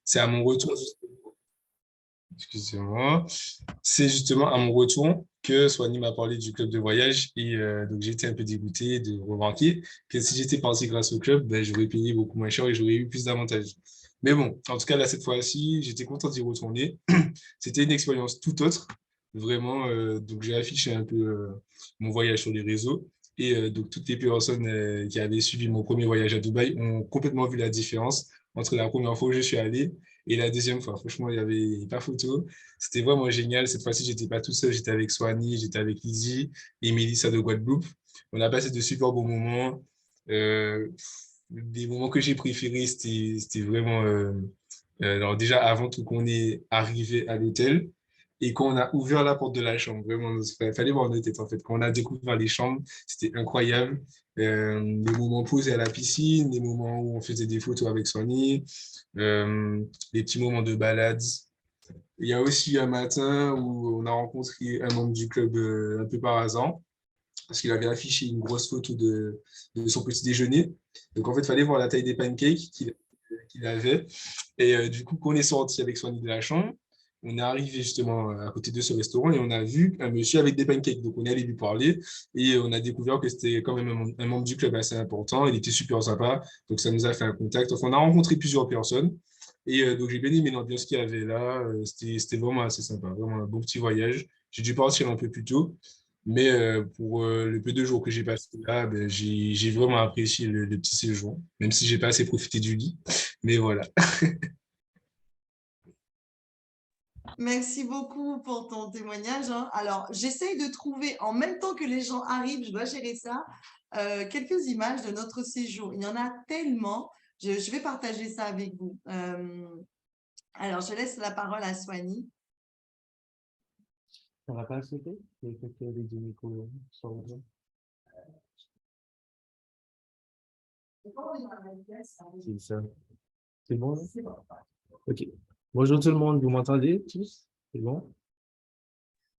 c'est à mon retour, excusez-moi, c'est justement à mon retour que Swanny m'a parlé du club de voyage et donc j'étais un peu dégoûté de remarquer que si j'étais parti grâce au club, ben, j'aurais payé beaucoup moins cher et j'aurais eu plus d'avantages. Mais bon, en tout cas, là, cette fois-ci, j'étais content d'y retourner. C'était une expérience tout autre, vraiment. Donc, j'ai affiché un peu mon voyage sur les réseaux. Et donc, toutes les personnes qui avaient suivi mon premier voyage à Dubaï ont complètement vu la différence entre la première fois où je suis allé et la deuxième fois. Franchement, il n'y avait pas photo. C'était vraiment génial. Cette fois-ci, j'étais pas tout seul. J'étais avec Swani, j'étais avec Lizzie et Mélissa de Guadeloupe. On a passé de super bons moments. Euh, des moments que j'ai préférés, c'était vraiment alors déjà avant tout qu'on est arrivé à l'hôtel et qu'on a ouvert la porte de la chambre. Vraiment, il fallait voir nos têtes en fait. Quand on a découvert les chambres, c'était incroyable. Les moments posés à la piscine, les moments où on faisait des photos avec Sony, les petits moments de balade. Il y a aussi un matin où on a rencontré un membre du club un peu par hasard parce qu'il avait affiché une grosse photo de son petit déjeuner. Donc, en fait, il fallait voir la taille des pancakes qu'il avait. Et du coup, quand on est sorti avec Swanny de la chambre, on est arrivé justement à côté de ce restaurant et on a vu un monsieur avec des pancakes. Donc, on est allé lui parler et on a découvert que c'était quand même un membre du club assez important. Il était super sympa. Donc, ça nous a fait un contact. Enfin, on a rencontré plusieurs personnes. Et donc, j'ai bien aimé l'ambiance qu'il y avait là. C'était vraiment assez sympa. Vraiment un beau petit voyage. J'ai dû partir un peu plus tôt. Mais pour le peu de jours que j'ai passé là, ben, j'ai vraiment apprécié le petit séjour, même si j'ai pas assez profité du lit. Mais voilà. Merci beaucoup pour ton témoignage, hein. Alors, j'essaye de trouver, en même temps que les gens arrivent, je dois gérer ça, quelques images de notre séjour. Il y en a tellement. Je vais partager ça avec vous. Alors, je laisse la parole à Swani. Ça va pas sauter? Il faut que les deux micros sortent. C'est ça. C'est bon, là? OK. Bonjour tout le monde, vous m'entendez tous? C'est bon?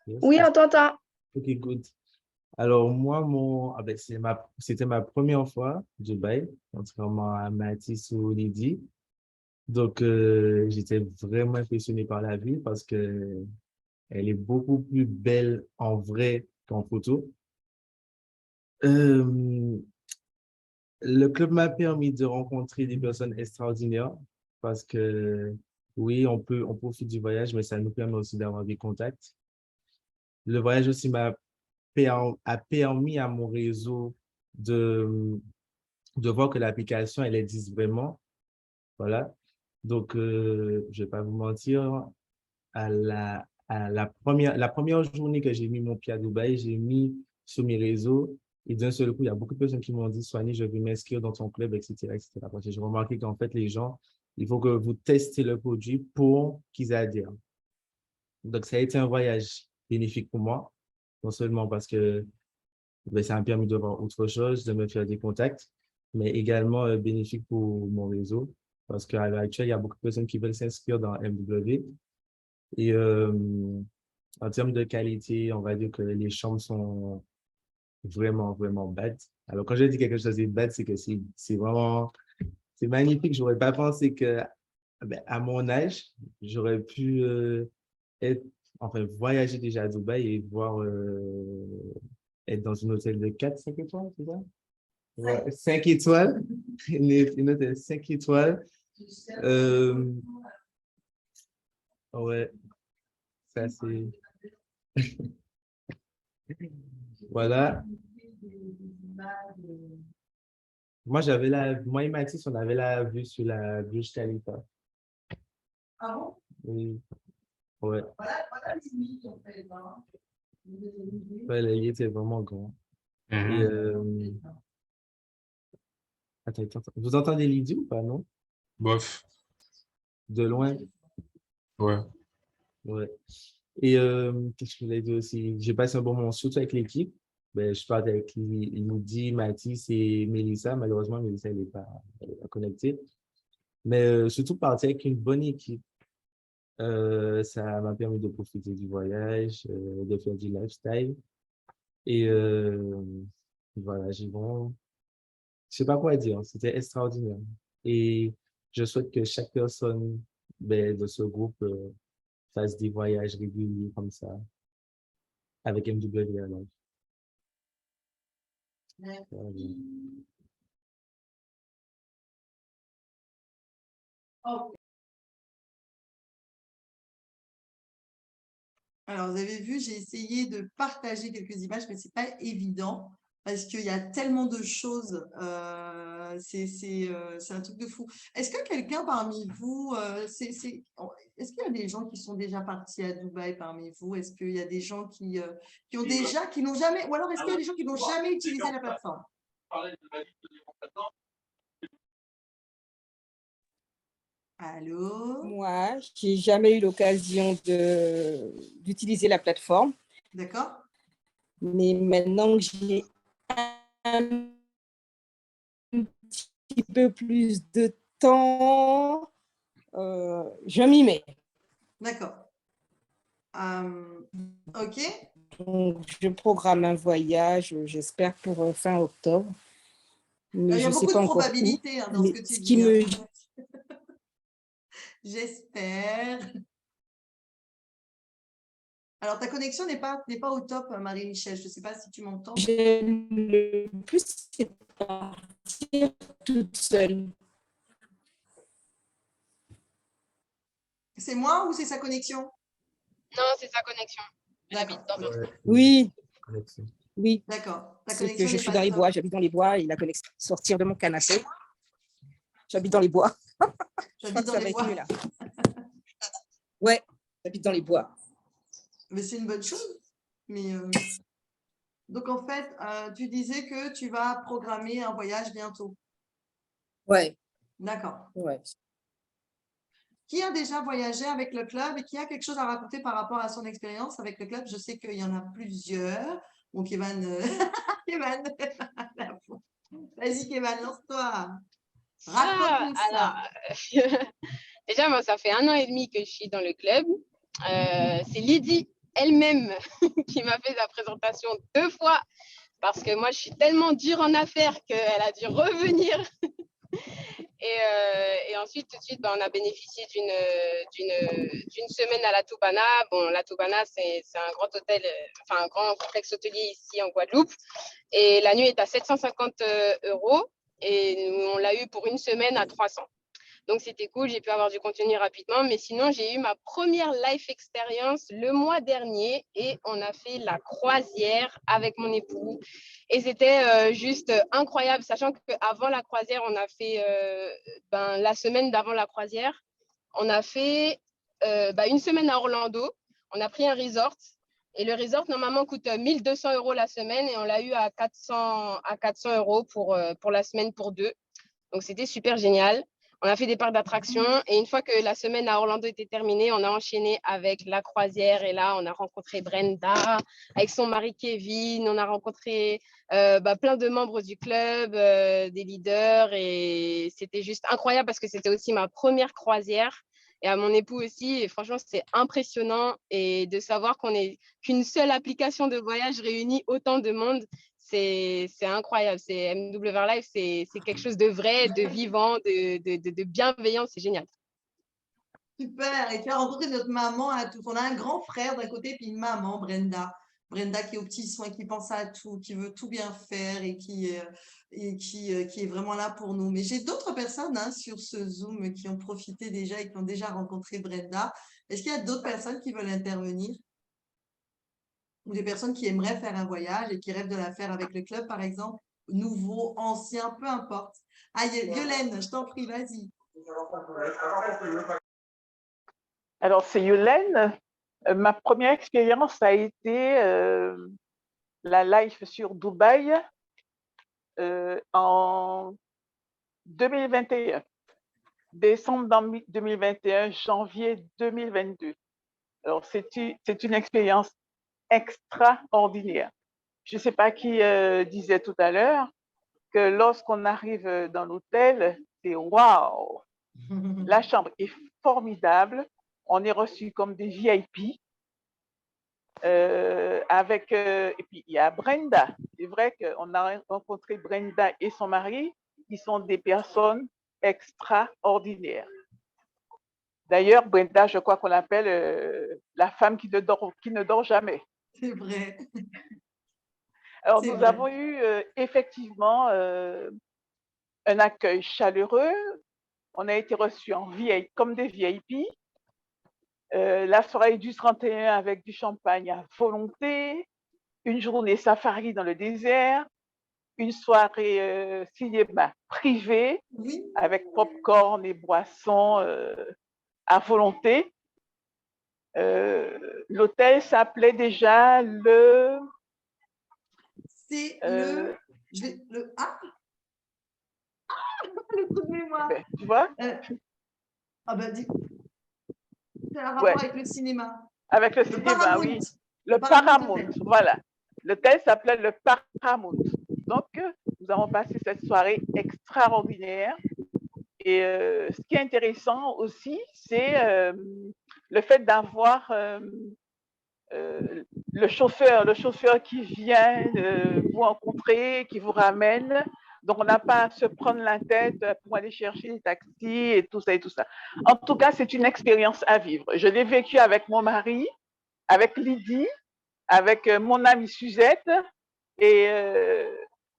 Yes. Oui, on t'entend. OK, good. Alors, moi, c'était ma première fois, Dubaï, contrairement à Mathis ou Lydie. Donc, j'étais vraiment impressionné par la ville parce que elle est beaucoup plus belle en vrai qu'en photo. Euh, le club m'a permis de rencontrer des personnes extraordinaires parce que, oui, on profite du voyage, mais ça nous permet aussi d'avoir des contacts. Le voyage aussi a permis à mon réseau de, de voir que l'application, elle existe vraiment. Voilà. Donc, je vais pas vous mentir, la première journée que j'ai mis mon pied à Dubaï, j'ai mis sur mes réseaux et d'un seul coup, il y a beaucoup de personnes qui m'ont dit, Soigny, je veux m'inscrire dans ton club, etc., etc. Parce que j'ai remarqué qu'en fait, les gens, il faut que vous testez le produit pour qu'ils adhèrent. Donc, ça a été un voyage bénéfique pour moi, non seulement parce que ben, ça m'a permis de voir autre chose, de me faire des contacts, mais également bénéfique pour mon réseau, parce qu'à l'heure actuelle, il y a beaucoup de personnes qui veulent s'inscrire dans MW. Et en termes de qualité, on va dire que les chambres sont vraiment, vraiment bad. Alors, quand je dis quelque chose est bad, c'est que c'est vraiment, c'est magnifique. J'aurais pas pensé que, ben, à mon âge, j'aurais pu être, enfin, voyager déjà à Dubaï et voir être dans une hôtel de 4 5 étoiles, c'est ça? Ouais, 5 étoiles, une hôtel 5 étoiles. Euh, ouais, ça c'est. Voilà. Moi et Mathis, on avait la vue sur la Burj Khalifa. Ah bon? Oui, ouais. Voilà les limites, en fait, hein. Ouais, il était vraiment grand. Et, Mhm. attends. Vous entendez Lydie ou pas, non? Bof. De loin? Ouais. Ouais. Et qu'est-ce que je voulais dire aussi? J'ai passé un bon moment, surtout avec l'équipe. Ben, je parle avec Lydie, Mathis et Mélissa. Malheureusement, Mélissa, elle est pas connectée. Mais surtout partir avec une bonne équipe. Ça m'a permis de profiter du voyage, de faire du lifestyle. Et voilà, je sais pas quoi dire. C'était extraordinaire. Et je souhaite que chaque personne de ce groupe fasse des voyages réguliers comme ça avec MW alors. Alors, vous avez vu, j'ai essayé de partager quelques images, mais c'est pas évident parce qu'il y a tellement de choses. C'est un truc de fou. Est-ce que quelqu'un parmi vous, est-ce qu'il y a des gens qui sont déjà partis à Dubaï parmi vous? Est-ce qu'il y a des gens qui ont déjà, qui n'ont jamais, ou alors est-ce qu'il y a des gens qui n'ont jamais utilisé la plateforme? Allô? Moi, j'ai jamais eu l'occasion d'utiliser la plateforme, D'accord? mais maintenant que j'ai un petit peu plus de temps, je m'y mets. D'accord. Ok. Donc, je programme un voyage, j'espère pour fin octobre, mais Il y je a ne sais beaucoup de pas encore où. probabilités dans ce Mais que tu ce qui dis. me J'espère. Alors, ta connexion n'est pas au top, Marie-Michel. Je ne sais pas si tu m'entends. j'aime le plus, c'est partir toute seule. C'est moi ou c'est sa connexion? Non, c'est sa connexion. Elle habite dans D'accord. l'autre. Oui, Connexion. oui. D'accord. Ta C'est que connexion je n'est suis pas dans les top. bois, j'habite dans les bois et la connexion, sortir de mon canapé. J'habite dans les bois. Je crois J'habite que dans ça les va être bois. mieux là. Ouais, j'habite dans les bois. Mais c'est une bonne chose. Mais, donc, en fait, tu disais que tu vas programmer un voyage bientôt. Ouais, D'accord. ouais. Qui a déjà voyagé avec le club et qui a quelque chose à raconter par rapport à son expérience avec le club? Je sais qu'il y en a plusieurs. Bon, Kevin, Kevin, vas-y, Kevin, lance-toi. Raconte-nous ça. Déjà, moi, ça fait 1 an et demi que je suis dans le club. C'est Lydie elle-même qui m'a fait la présentation 2 fois parce que moi, je suis tellement dure en affaires qu'elle a dû revenir. Et ensuite, tout de suite, on a bénéficié d'une semaine à la Toubana. Bon, la Toubana, c'est un grand hôtel, enfin un grand complexe hôtelier ici en Guadeloupe. Et la nuit est à 750 euros. Et nous, on l'a eu pour une semaine à 300. Donc, c'était cool. J'ai pu avoir du contenu rapidement. Mais sinon, j'ai eu ma première life experience le mois dernier et on a fait la croisière avec mon époux. Et c'était juste incroyable, sachant qu'avant la croisière, on a fait la semaine d'avant la croisière, on a fait une semaine à Orlando. On a pris un resort. Et le resort, normalement, coûte 1 200 euros la semaine et on l'a eu à 400 euros pour la semaine pour 2. Donc, c'était super génial. On a fait des parcs d'attractions et une fois que la semaine à Orlando était terminée, on a enchaîné avec la croisière et là, on a rencontré Brenda avec son mari Kevin. On a rencontré plein de membres du club, des leaders et c'était juste incroyable parce que c'était aussi ma première croisière et à mon époux aussi. Et franchement, c'était impressionnant et de savoir qu'on n'est qu'une seule application de voyage réunit autant de monde. C'est incroyable. C'est MW Life, c'est quelque chose de vrai, de vivant, de bienveillant. C'est génial. Super. Et tu as rencontré notre maman à tout. On a un grand frère d'un côté puis une maman, Brenda. Brenda qui est aux petits soins, qui pense à tout, qui veut tout bien faire et qui est vraiment là pour nous. Mais j'ai d'autres personnes sur ce Zoom qui ont profité déjà et qui ont déjà rencontré Brenda. Est-ce qu'il y a d'autres personnes qui veulent intervenir? Ou des personnes qui aimeraient faire un voyage et qui rêvent de la faire avec le club, par exemple? Nouveau, ancien, peu importe. Ah, Yolène, je t'en prie, vas-y. Alors, c'est Yolène. Ma première expérience a été la life sur Dubaï en 2021. Décembre 2021, janvier 2022. Alors, c'est une expérience extraordinaire. Je ne sais pas qui disait tout à l'heure que lorsqu'on arrive dans l'hôtel, c'est waouh! La chambre est formidable. On est reçu comme des VIP. Et puis il y a Brenda. C'est vrai qu'on a rencontré Brenda et son mari, qui sont des personnes extraordinaires. D'ailleurs, Brenda, je crois qu'on l'appelle la femme qui ne dort jamais. C'est vrai. Alors, C'est nous vrai. avons eu effectivement un accueil chaleureux. On a été reçus comme des VIP. La soirée du 31 avec du champagne à volonté, une journée safari dans le désert, une soirée cinéma privée Oui, avec popcorn et boissons à volonté. L'hôtel s'appelait déjà c'est euh, le coup de mémoire. tu vois, Ah ben, c'est un ouais, rapport avec le cinéma. avec le Le cinéma, Paramount. oui. Le Paramount Paramount, Hotel. voilà. L'hôtel s'appelait le Paramount. Donc, nous avons passé cette soirée extraordinaire. Et ce qui est intéressant aussi, c'est le fait d'avoir le chauffeur qui vient vous rencontrer, qui vous ramène. Donc, on n'a pas à se prendre la tête pour aller chercher des taxis et tout ça et tout ça. En tout cas, c'est une expérience à vivre. Je l'ai vécu avec mon mari, avec Lydie, avec mon amie Suzette, et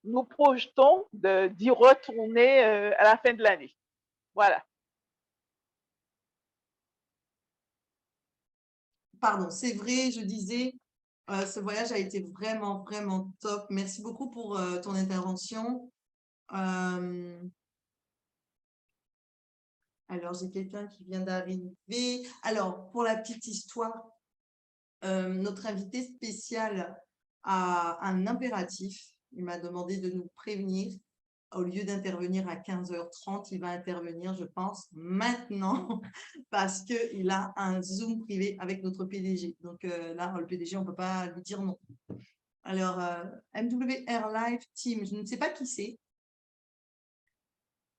nous projetons d'y retourner à la fin de l'année. Voilà. Pardon, c'est vrai, je disais, ce voyage a été vraiment, vraiment top. Merci beaucoup pour ton intervention. Alors, j'ai quelqu'un qui vient d'arriver. Alors, pour la petite histoire, notre invité spécial a un impératif. Il m'a demandé de nous prévenir. Au lieu d'intervenir à 15h30, il va intervenir, je pense, maintenant, parce qu'il a un Zoom privé avec notre PDG. Donc là, le PDG, on ne peut pas lui dire non. Alors, MWR Live Team, je ne sais pas qui c'est.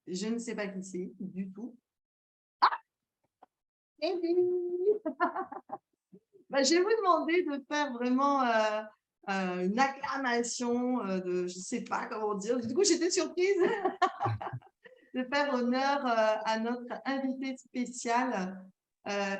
Je ne sais pas qui c'est du tout. Bah, je vais vous demander de faire vraiment une acclamation de, je ne sais pas comment dire. Du coup, j'étais surprise de faire honneur à notre invité spécial,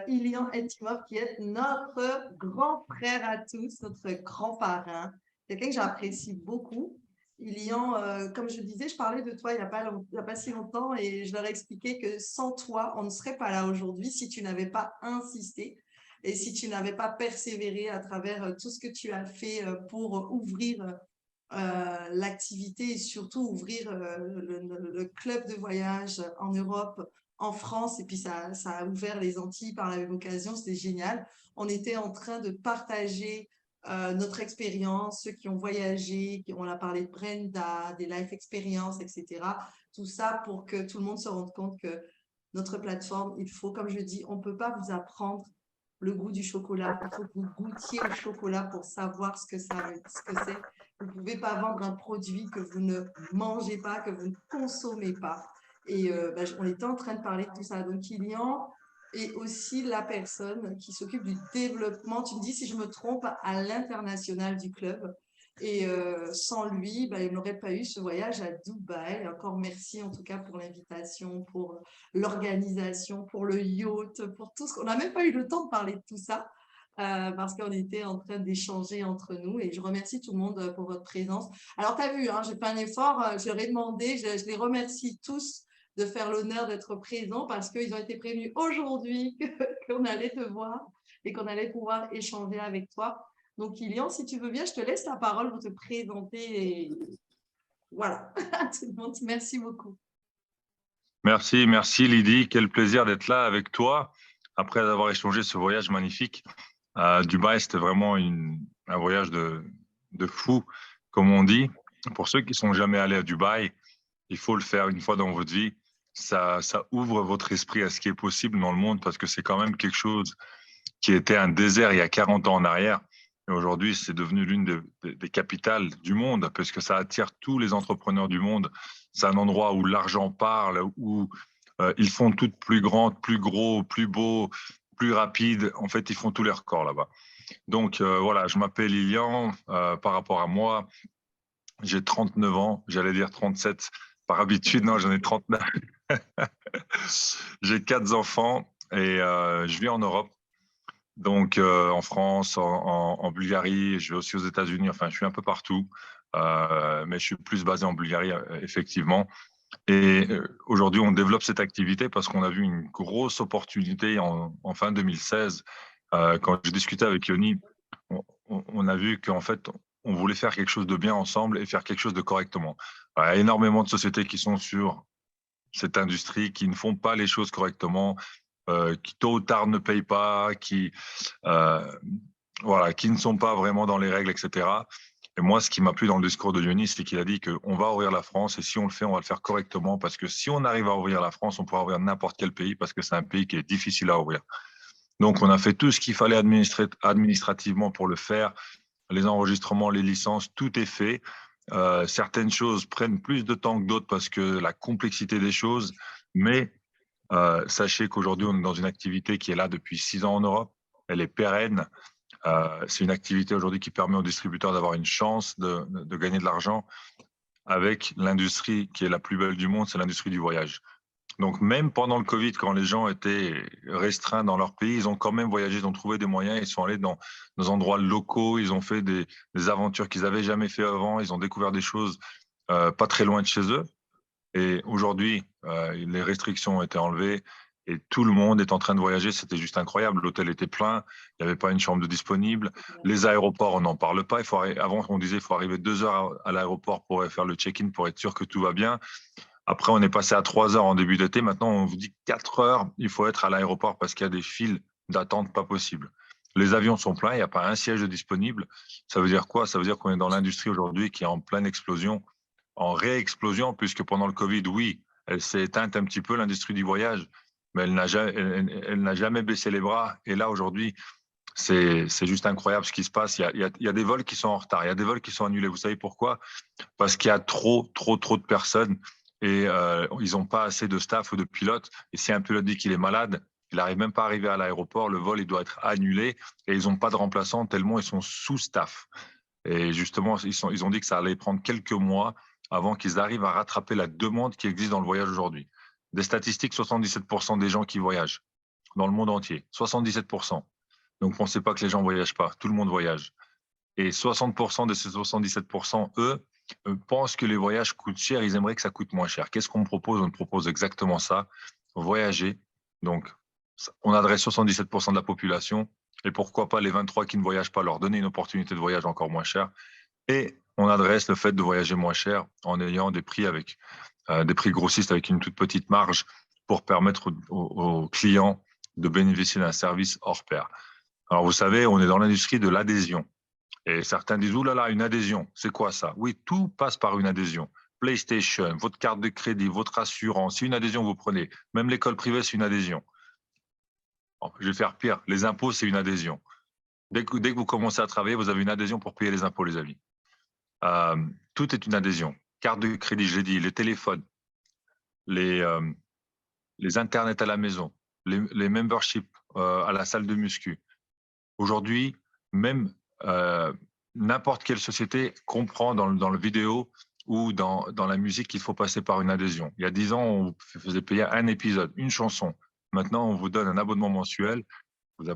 Ilian Etimov, qui est notre grand frère à tous, notre grand parrain, quelqu'un que j'apprécie beaucoup. Ilian, comme je disais, je parlais de toi il n'y a pas si longtemps et je leur ai expliqué que sans toi, on ne serait pas là aujourd'hui si tu n'avais pas insisté et si tu n'avais pas persévéré à travers tout ce que tu as fait pour ouvrir l'activité et surtout ouvrir le club de voyage en Europe, en France, et puis ça a ouvert les Antilles par la même occasion, c'était génial. On était en train de partager notre expérience, ceux qui ont voyagé, on a parlé de Brenda, des life experiences, etc. Tout ça pour que tout le monde se rende compte que notre plateforme, il faut, comme je dis, on ne peut pas vous apprendre le goût du chocolat. Il faut que vous goûtiez au chocolat pour savoir ce que c'est. Vous ne pouvez pas vendre un produit que vous ne mangez pas, que vous ne consommez pas. Et on était en train de parler de tout ça. Donc, Ilian est aussi la personne qui s'occupe du développement, tu me dis si je me trompe, à l'international du club. Et sans lui, il n'aurait pas eu ce voyage à Dubaï. Encore merci en tout cas pour l'invitation, pour l'organisation, pour le yacht, pour tout ce qu'on n'a même pas eu le temps de parler de tout ça. Parce qu'on était en train d'échanger entre nous et je remercie tout le monde pour votre présence. Alors, tu as vu, hein, j'ai fait un effort, je leur ai demandé, je les remercie tous de faire l'honneur d'être présents parce qu'ils ont été prévenus aujourd'hui qu'on allait te voir et qu'on allait pouvoir échanger avec toi. Donc, Ilian, si tu veux bien, je te laisse la parole pour te présenter. Et voilà, tout le monde, merci beaucoup. Merci Lydie. Quel plaisir d'être là avec toi après avoir échangé ce voyage magnifique. Dubaï, c'était vraiment un voyage de fou, comme on dit. Pour ceux qui ne sont jamais allés à Dubaï, il faut le faire une fois dans votre vie. Ça ouvre votre esprit à ce qui est possible dans le monde parce que c'est quand même quelque chose qui était un désert il y a 40 ans en arrière. Et aujourd'hui, c'est devenu l'une des capitales du monde parce que ça attire tous les entrepreneurs du monde. C'est un endroit où l'argent parle, où ils font tout plus grand, plus gros, plus beau, plus rapide. En fait, ils font tous les records là-bas. Donc voilà, je m'appelle Ilian. Par rapport à moi, j'ai 39 ans. J'allais dire 37 par habitude. Non, j'en ai 39. J'ai 4 enfants. et je vis en Europe. Donc, en France, en Bulgarie, je vais aussi aux États-Unis, enfin, je suis un peu partout, mais je suis plus basé en Bulgarie, effectivement. Et aujourd'hui, on développe cette activité parce qu'on a vu une grosse opportunité en fin 2016. Quand je discutais avec Yoni, on a vu qu'en fait, on voulait faire quelque chose de bien ensemble et faire quelque chose de correctement. Il y a énormément de sociétés qui sont sur cette industrie, qui ne font pas les choses correctement, qui tôt ou tard ne payent pas, voilà, qui ne sont pas vraiment dans les règles, etc. Et moi, ce qui m'a plu dans le discours de Yoni, c'est qu'il a dit qu'on va ouvrir la France et si on le fait, on va le faire correctement parce que si on arrive à ouvrir la France, on pourra ouvrir n'importe quel pays parce que c'est un pays qui est difficile à ouvrir. Donc, on a fait tout ce qu'il fallait administrativement pour le faire. Les enregistrements, les licences, tout est fait. Certaines choses prennent plus de temps que d'autres parce que la complexité des choses, mais sachez qu'aujourd'hui, on est dans une activité qui est là depuis 6 ans en Europe. Elle est pérenne. C'est une activité aujourd'hui qui permet aux distributeurs d'avoir une chance de gagner de l'argent avec l'industrie qui est la plus belle du monde, c'est l'industrie du voyage. Donc même pendant le Covid, quand les gens étaient restreints dans leur pays, ils ont quand même voyagé, ils ont trouvé des moyens, ils sont allés dans des endroits locaux, ils ont fait des aventures qu'ils n'avaient jamais fait avant, ils ont découvert des choses pas très loin de chez eux. Et aujourd'hui, les restrictions ont été enlevées et tout le monde est en train de voyager. C'était juste incroyable. L'hôtel était plein, il n'y avait pas une chambre de disponible. Les aéroports, on n'en parle pas. Avant, on disait qu'il faut arriver 2 heures à l'aéroport pour faire le check-in pour être sûr que tout va bien. Après, on est passé à 3 heures en début d'été. Maintenant, on vous dit 4 heures, il faut être à l'aéroport parce qu'il y a des files d'attente pas possibles. Les avions sont pleins, il n'y a pas un siège disponible. Ça veut dire quoi? Ça veut dire qu'on est dans l'industrie aujourd'hui qui est en pleine explosion, en réexplosion, puisque pendant le Covid, oui, elle s'est éteinte un petit peu, l'industrie du voyage, mais elle n'a jamais baissé les bras. Et là, aujourd'hui, c'est juste incroyable ce qui se passe. Il y a des vols qui sont en retard, il y a des vols qui sont annulés. Vous savez pourquoi? Parce qu'il y a trop de personnes et ils n'ont pas assez de staff ou de pilotes. Et si un pilote dit qu'il est malade, il n'arrive même pas à arriver à l'aéroport, le vol il doit être annulé et ils n'ont pas de remplaçant tellement ils sont sous-staff. Et justement, ils ont dit que ça allait prendre quelques mois avant qu'ils arrivent à rattraper la demande qui existe dans le voyage aujourd'hui. Des statistiques, 77% des gens qui voyagent dans le monde entier, 77%. Donc, pensez pas que les gens ne voyagent pas, tout le monde voyage. Et 60% de ces 77%, eux, pensent que les voyages coûtent cher, ils aimeraient que ça coûte moins cher. Qu'est-ce qu'on propose? On propose exactement ça, voyager. Donc, on adresse 77% de la population et pourquoi pas les 23 qui ne voyagent pas, leur donner une opportunité de voyage encore moins cher. Et on adresse le fait de voyager moins cher en ayant des prix des prix grossistes avec une toute petite marge pour permettre aux clients de bénéficier d'un service hors pair. Alors, vous savez, on est dans l'industrie de l'adhésion. Et certains disent, ouh là là, une adhésion, c'est quoi ça? Oui, tout passe par une adhésion. PlayStation, votre carte de crédit, votre assurance, c'est une adhésion que vous prenez. Même l'école privée, c'est une adhésion. Bon, je vais faire pire, les impôts, c'est une adhésion. Dès que vous commencez à travailler, vous avez une adhésion pour payer les impôts, les amis. Tout est une adhésion. Carte de crédit, je l'ai dit, les téléphones, les internets à la maison, les memberships à la salle de muscu. Aujourd'hui, même n'importe quelle société comprend dans le vidéo ou dans la musique qu'il faut passer par une adhésion. Il y a 10 ans, on vous faisait payer un épisode, une chanson. Maintenant, on vous donne un abonnement mensuel. Vous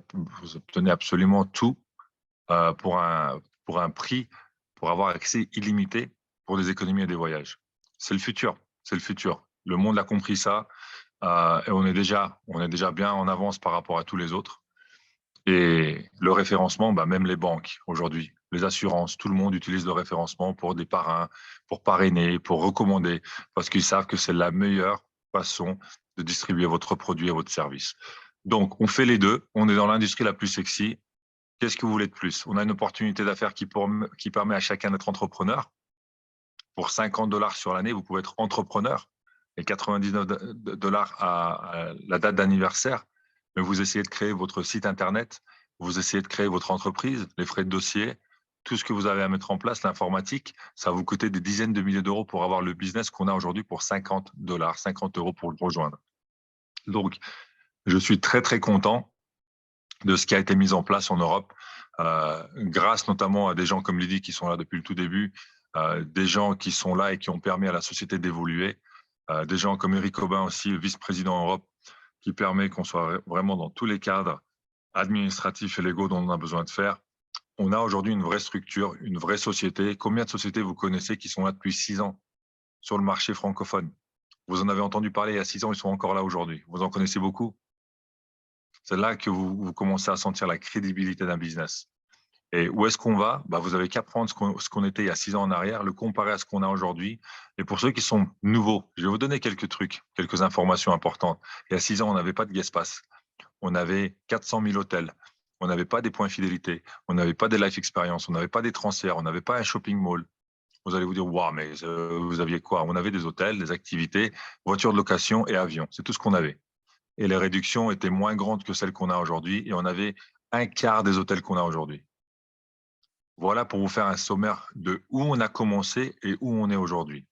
obtenez absolument tout pour un prix, pour avoir accès illimité pour des économies et des voyages. C'est le futur, c'est le futur. Le monde a compris ça et on est déjà bien en avance par rapport à tous les autres. Et le référencement, même les banques aujourd'hui, les assurances, tout le monde utilise le référencement pour des parrains, pour parrainer, pour recommander, parce qu'ils savent que c'est la meilleure façon de distribuer votre produit et votre service. Donc, on fait les deux. On est dans l'industrie la plus sexy. Qu'est-ce que vous voulez de plus? On a une opportunité d'affaires qui permet à chacun d'être entrepreneur. Pour $50 sur l'année, vous pouvez être entrepreneur et $99 à la date d'anniversaire. Mais vous essayez de créer votre site Internet, vous essayez de créer votre entreprise, les frais de dossier, tout ce que vous avez à mettre en place, l'informatique, ça va vous coûter des dizaines de milliers d'euros pour avoir le business qu'on a aujourd'hui pour $50, 50 € pour le rejoindre. Donc, je suis très, très content de ce qui a été mis en place en Europe, grâce notamment à des gens comme Lydie qui sont là depuis le tout début, des gens qui sont là et qui ont permis à la société d'évoluer, des gens comme Eric Aubin aussi, vice-président Europe, qui permet qu'on soit vraiment dans tous les cadres administratifs et légaux dont on a besoin de faire. On a aujourd'hui une vraie structure, une vraie société. Combien de sociétés vous connaissez qui sont là depuis 6 ans sur le marché francophone? Vous en avez entendu parler il y a 6 ans, ils sont encore là aujourd'hui. Vous en connaissez beaucoup? C'est là que vous commencez à sentir la crédibilité d'un business. Et où est-ce qu'on va? Vous n'avez qu'à prendre ce qu'on était il y a 6 ans en arrière, le comparer à ce qu'on a aujourd'hui. Et pour ceux qui sont nouveaux, je vais vous donner quelques trucs, quelques informations importantes. Il y a 6 ans, on n'avait pas de guest pass. On avait 400 000 hôtels. On n'avait pas des points fidélité. On n'avait pas des life experience. On n'avait pas des transferts. On n'avait pas un shopping mall. Vous allez vous dire, waouh, mais vous aviez quoi? On avait des hôtels, des activités, voitures de location et avions. C'est tout ce qu'on avait. Et les réductions étaient moins grandes que celles qu'on a aujourd'hui. Et on avait un quart des hôtels qu'on a aujourd'hui. Voilà pour vous faire un sommaire de où on a commencé et où on est aujourd'hui.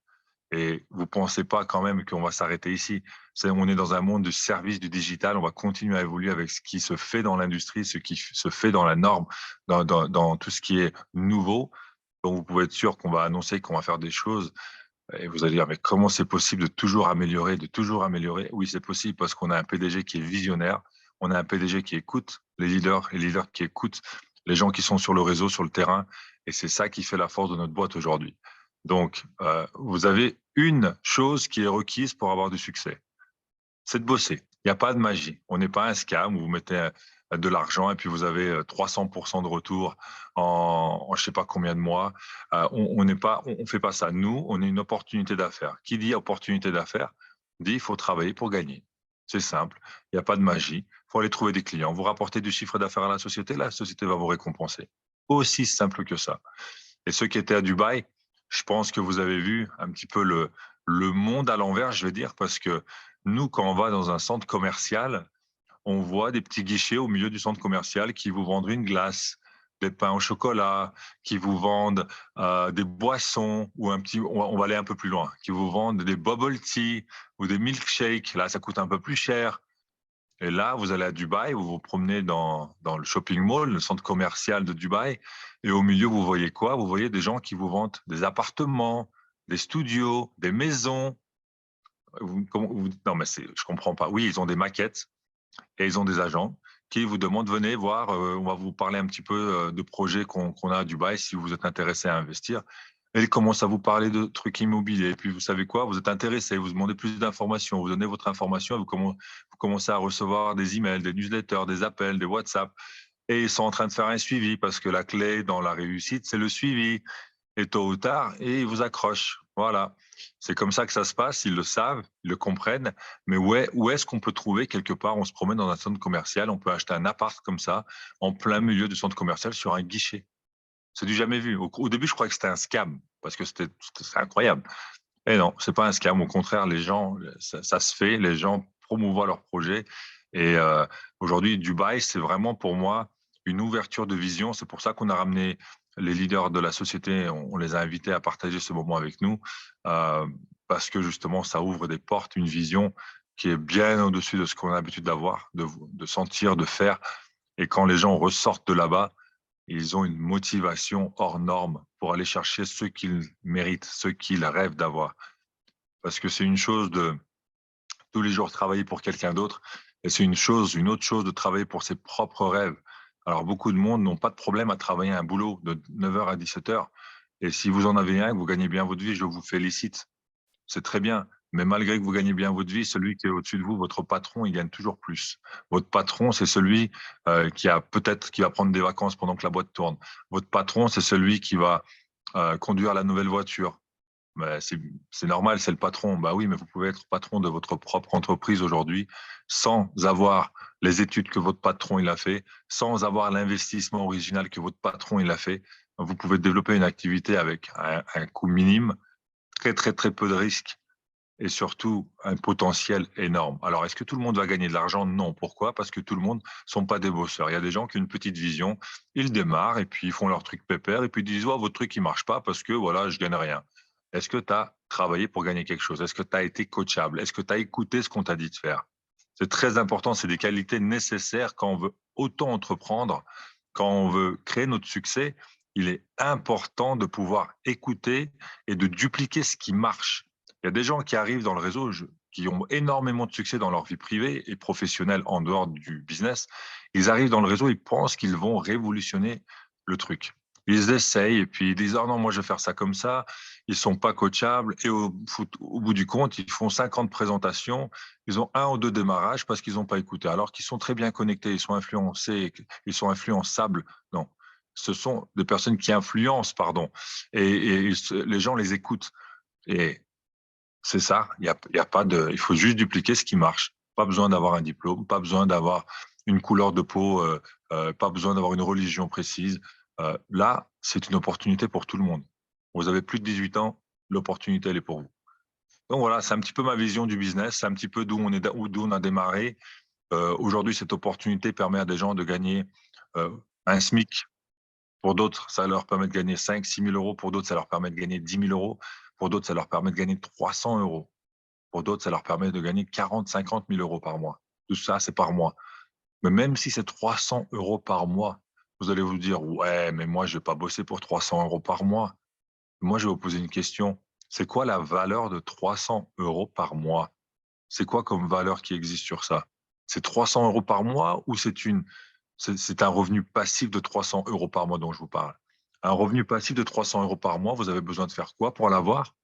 Et vous ne pensez pas quand même qu'on va s'arrêter ici. On est dans un monde de services du digital. On va continuer à évoluer avec ce qui se fait dans l'industrie, ce qui se fait dans la norme, dans tout ce qui est nouveau. Donc, vous pouvez être sûr qu'on va annoncer qu'on va faire des choses. Et vous allez dire, mais comment c'est possible de toujours améliorer, de toujours améliorer? Oui, c'est possible parce qu'on a un PDG qui est visionnaire. On a un PDG qui écoute les leaders qui écoutent les gens qui sont sur le réseau, sur le terrain. Et c'est ça qui fait la force de notre boîte aujourd'hui. Donc, vous avez une chose qui est requise pour avoir du succès, c'est de bosser. Il n'y a pas de magie. On n'est pas un scam où vous mettez de l'argent et puis vous avez 300% de retour en je ne sais pas combien de mois. On ne fait pas ça. Nous, on est une opportunité d'affaires. Qui dit opportunité d'affaires dit il faut travailler pour gagner. C'est simple. Il n'y a pas de magie. Il faut aller trouver des clients. Vous rapportez du chiffre d'affaires à la société va vous récompenser. Aussi simple que ça. Et ceux qui étaient à Dubaï, je pense que vous avez vu un petit peu le monde à l'envers, je vais dire, parce que nous, quand on va dans un centre commercial, on voit des petits guichets au milieu du centre commercial qui vous vendent une glace, des pains au chocolat, qui vous vendent des boissons, ou on va aller un peu plus loin, qui vous vendent des bubble tea ou des milkshakes. Là, ça coûte un peu plus cher. Et là, vous allez à Dubaï, vous vous promenez dans le shopping mall, le centre commercial de Dubaï, et au milieu, vous voyez quoi? Vous voyez des gens qui vous vendent des appartements, des studios, des maisons. Non, mais je comprends pas. Oui, ils ont des maquettes et ils ont des agents qui vous demandent, venez voir, on va vous parler un petit peu de projets qu'on a à Dubaï si vous êtes intéressé à investir. Et ils commencent à vous parler de trucs immobiliers. Et puis, vous savez quoi? Vous êtes intéressé, vous demandez plus d'informations, vous donnez votre information, vous commencez à recevoir des emails, des newsletters, des appels, des WhatsApp. Et ils sont en train de faire un suivi parce que la clé dans la réussite, c'est le suivi. Et tôt ou tard, ils vous accrochent. Voilà. C'est comme ça que ça se passe. Ils le savent, ils le comprennent. Mais où est-ce qu'on peut trouver quelque part? On se promène dans un centre commercial, on peut acheter un appart comme ça, en plein milieu du centre commercial, sur un guichet. C'est du jamais vu. Au début, je croyais que c'était un scam parce que c'était incroyable. Et non, c'est pas un scam. Au contraire, les gens, ça se fait. Les gens promouvoient leurs projets. Et aujourd'hui, Dubaï, c'est vraiment pour moi une ouverture de vision. C'est pour ça qu'on a ramené les leaders de la société. On les a invités à partager ce moment avec nous parce que justement, ça ouvre des portes, une vision qui est bien au-dessus de ce qu'on a l'habitude d'avoir, de sentir, de faire. Et quand les gens ressortent de là-bas, ils ont une motivation hors norme pour aller chercher ce qu'ils méritent, ce qu'ils rêvent d'avoir. Parce que c'est une chose de tous les jours travailler pour quelqu'un d'autre, et c'est une autre chose de travailler pour ses propres rêves. Alors, beaucoup de monde n'ont pas de problème à travailler un boulot de 9h à 17h. Et si vous en avez un, que vous gagnez bien votre vie, je vous félicite. C'est très bien. Mais malgré que vous gagnez bien votre vie, celui qui est au-dessus de vous, votre patron, il gagne toujours plus. Votre patron, c'est celui qui va prendre des vacances pendant que la boîte tourne. Votre patron, c'est celui qui va conduire la nouvelle voiture. C'est normal, c'est le patron. Bah oui, mais vous pouvez être patron de votre propre entreprise aujourd'hui sans avoir les études que votre patron il a fait, sans avoir l'investissement original que votre patron il a fait. Vous pouvez développer une activité avec un coût minime, très très très peu de risques et surtout un potentiel énorme. Alors, est-ce que tout le monde va gagner de l'argent? Non. Pourquoi? Parce que tout le monde ne sont pas des bosseurs. Il y a des gens qui ont une petite vision, ils démarrent et puis ils font leur truc pépère et puis ils disent oh, votre truc il marche pas parce que voilà, je gagne rien. Est-ce que tu as travaillé pour gagner quelque chose? Est-ce que tu as été coachable? Est-ce que tu as écouté ce qu'on t'a dit de faire? C'est très important, c'est des qualités nécessaires quand on veut autant entreprendre, quand on veut créer notre succès. Il est important de pouvoir écouter et de dupliquer ce qui marche. Il y a des gens qui arrivent dans le réseau, qui ont énormément de succès dans leur vie privée et professionnelle en dehors du business, ils arrivent dans le réseau, ils pensent qu'ils vont révolutionner le truc. Ils essayent et puis ils disent « Oh non, moi je vais faire ça comme ça ». Ils ne sont pas coachables et au bout du compte, ils font 50 présentations. Ils ont 1 ou 2 démarrages parce qu'ils n'ont pas écouté. Alors qu'ils sont très bien connectés, ils sont influencés, ils sont influençables. Non, ce sont des personnes qui influencent, pardon. Et les gens les écoutent. Et c'est ça, il faut juste dupliquer ce qui marche. Pas besoin d'avoir un diplôme, pas besoin d'avoir une couleur de peau, pas besoin d'avoir une religion précise. Là, c'est une opportunité pour tout le monde. Vous avez plus de 18 ans, l'opportunité, elle est pour vous. Donc voilà, c'est un petit peu ma vision du business, c'est un petit peu d'où on a démarré. Aujourd'hui, cette opportunité permet à des gens de gagner un SMIC. Pour d'autres, ça leur permet de gagner 5 000 – 6 000 euros. Pour d'autres, ça leur permet de gagner 10 000 euros. Pour d'autres, ça leur permet de gagner 300 euros. Pour d'autres, ça leur permet de gagner 40 000 – 50 000 euros par mois. Tout ça, c'est par mois. Mais même si c'est 300 euros par mois, vous allez vous dire, ouais, mais moi, je ne vais pas bosser pour 300 euros par mois. Moi, je vais vous poser une question. C'est quoi la valeur de 300 euros par mois? C'est quoi comme valeur qui existe sur ça? C'est 300 euros par mois ou c'est un revenu passif de 300 euros par mois dont je vous parle? Un revenu passif de 300 euros par mois, vous avez besoin de faire quoi pour l'avoir?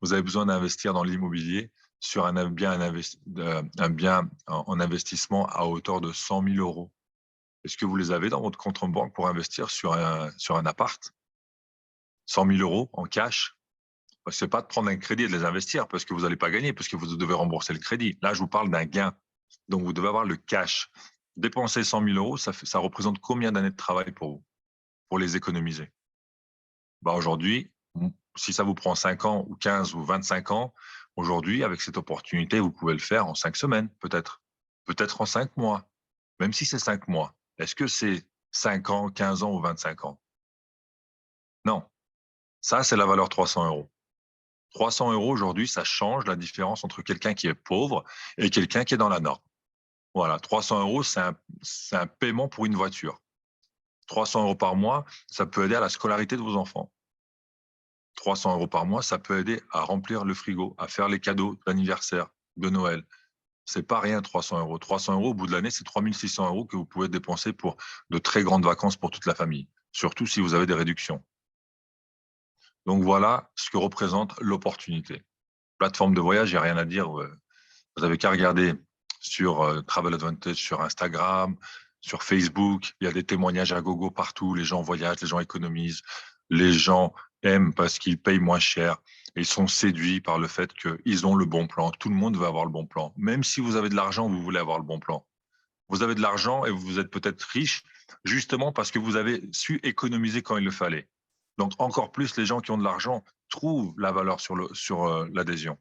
Vous avez besoin d'investir dans l'immobilier sur un bien en investissement à hauteur de 100 000 euros. Est-ce que vous les avez dans votre compte en banque pour investir sur un appart? 100 000 euros en cash? Ce n'est pas de prendre un crédit et de les investir parce que vous n'allez pas gagner, parce que vous devez rembourser le crédit. Là, je vous parle d'un gain. Donc, vous devez avoir le cash. Dépenser 100 000 euros, ça représente combien d'années de travail pour vous, pour les économiser? Aujourd'hui, si ça vous prend 5 ans ou 15 ou 25 ans, aujourd'hui, avec cette opportunité, vous pouvez le faire en 5 semaines, peut-être. Peut-être en 5 mois. Même si c'est 5 mois. Est-ce que c'est 5 ans, 15 ans ou 25 ans? Non. Ça, c'est la valeur 300 euros. 300 euros aujourd'hui, ça change la différence entre quelqu'un qui est pauvre et quelqu'un qui est dans la norme. Voilà, 300 euros, c'est un paiement pour une voiture. 300 euros par mois, ça peut aider à la scolarité de vos enfants. 300 euros par mois, ça peut aider à remplir le frigo, à faire les cadeaux d'anniversaire, de Noël. C'est pas rien, 300 euros. 300 euros, au bout de l'année, c'est 3 600 euros que vous pouvez dépenser pour de très grandes vacances pour toute la famille, surtout si vous avez des réductions. Donc voilà ce que représente l'opportunité. Plateforme de voyage, il n'y a rien à dire. Vous n'avez qu'à regarder sur Travel Advantage, sur Instagram, sur Facebook. Il y a des témoignages à gogo partout. Les gens voyagent, les gens économisent. Les gens aiment parce qu'ils payent moins cher. Et ils sont séduits par le fait qu'ils ont le bon plan. Tout le monde veut avoir le bon plan. Même si vous avez de l'argent, vous voulez avoir le bon plan. Vous avez de l'argent et vous êtes peut-être riche justement parce que vous avez su économiser quand il le fallait. Donc, encore plus, les gens qui ont de l'argent trouvent la valeur sur l'adhésion.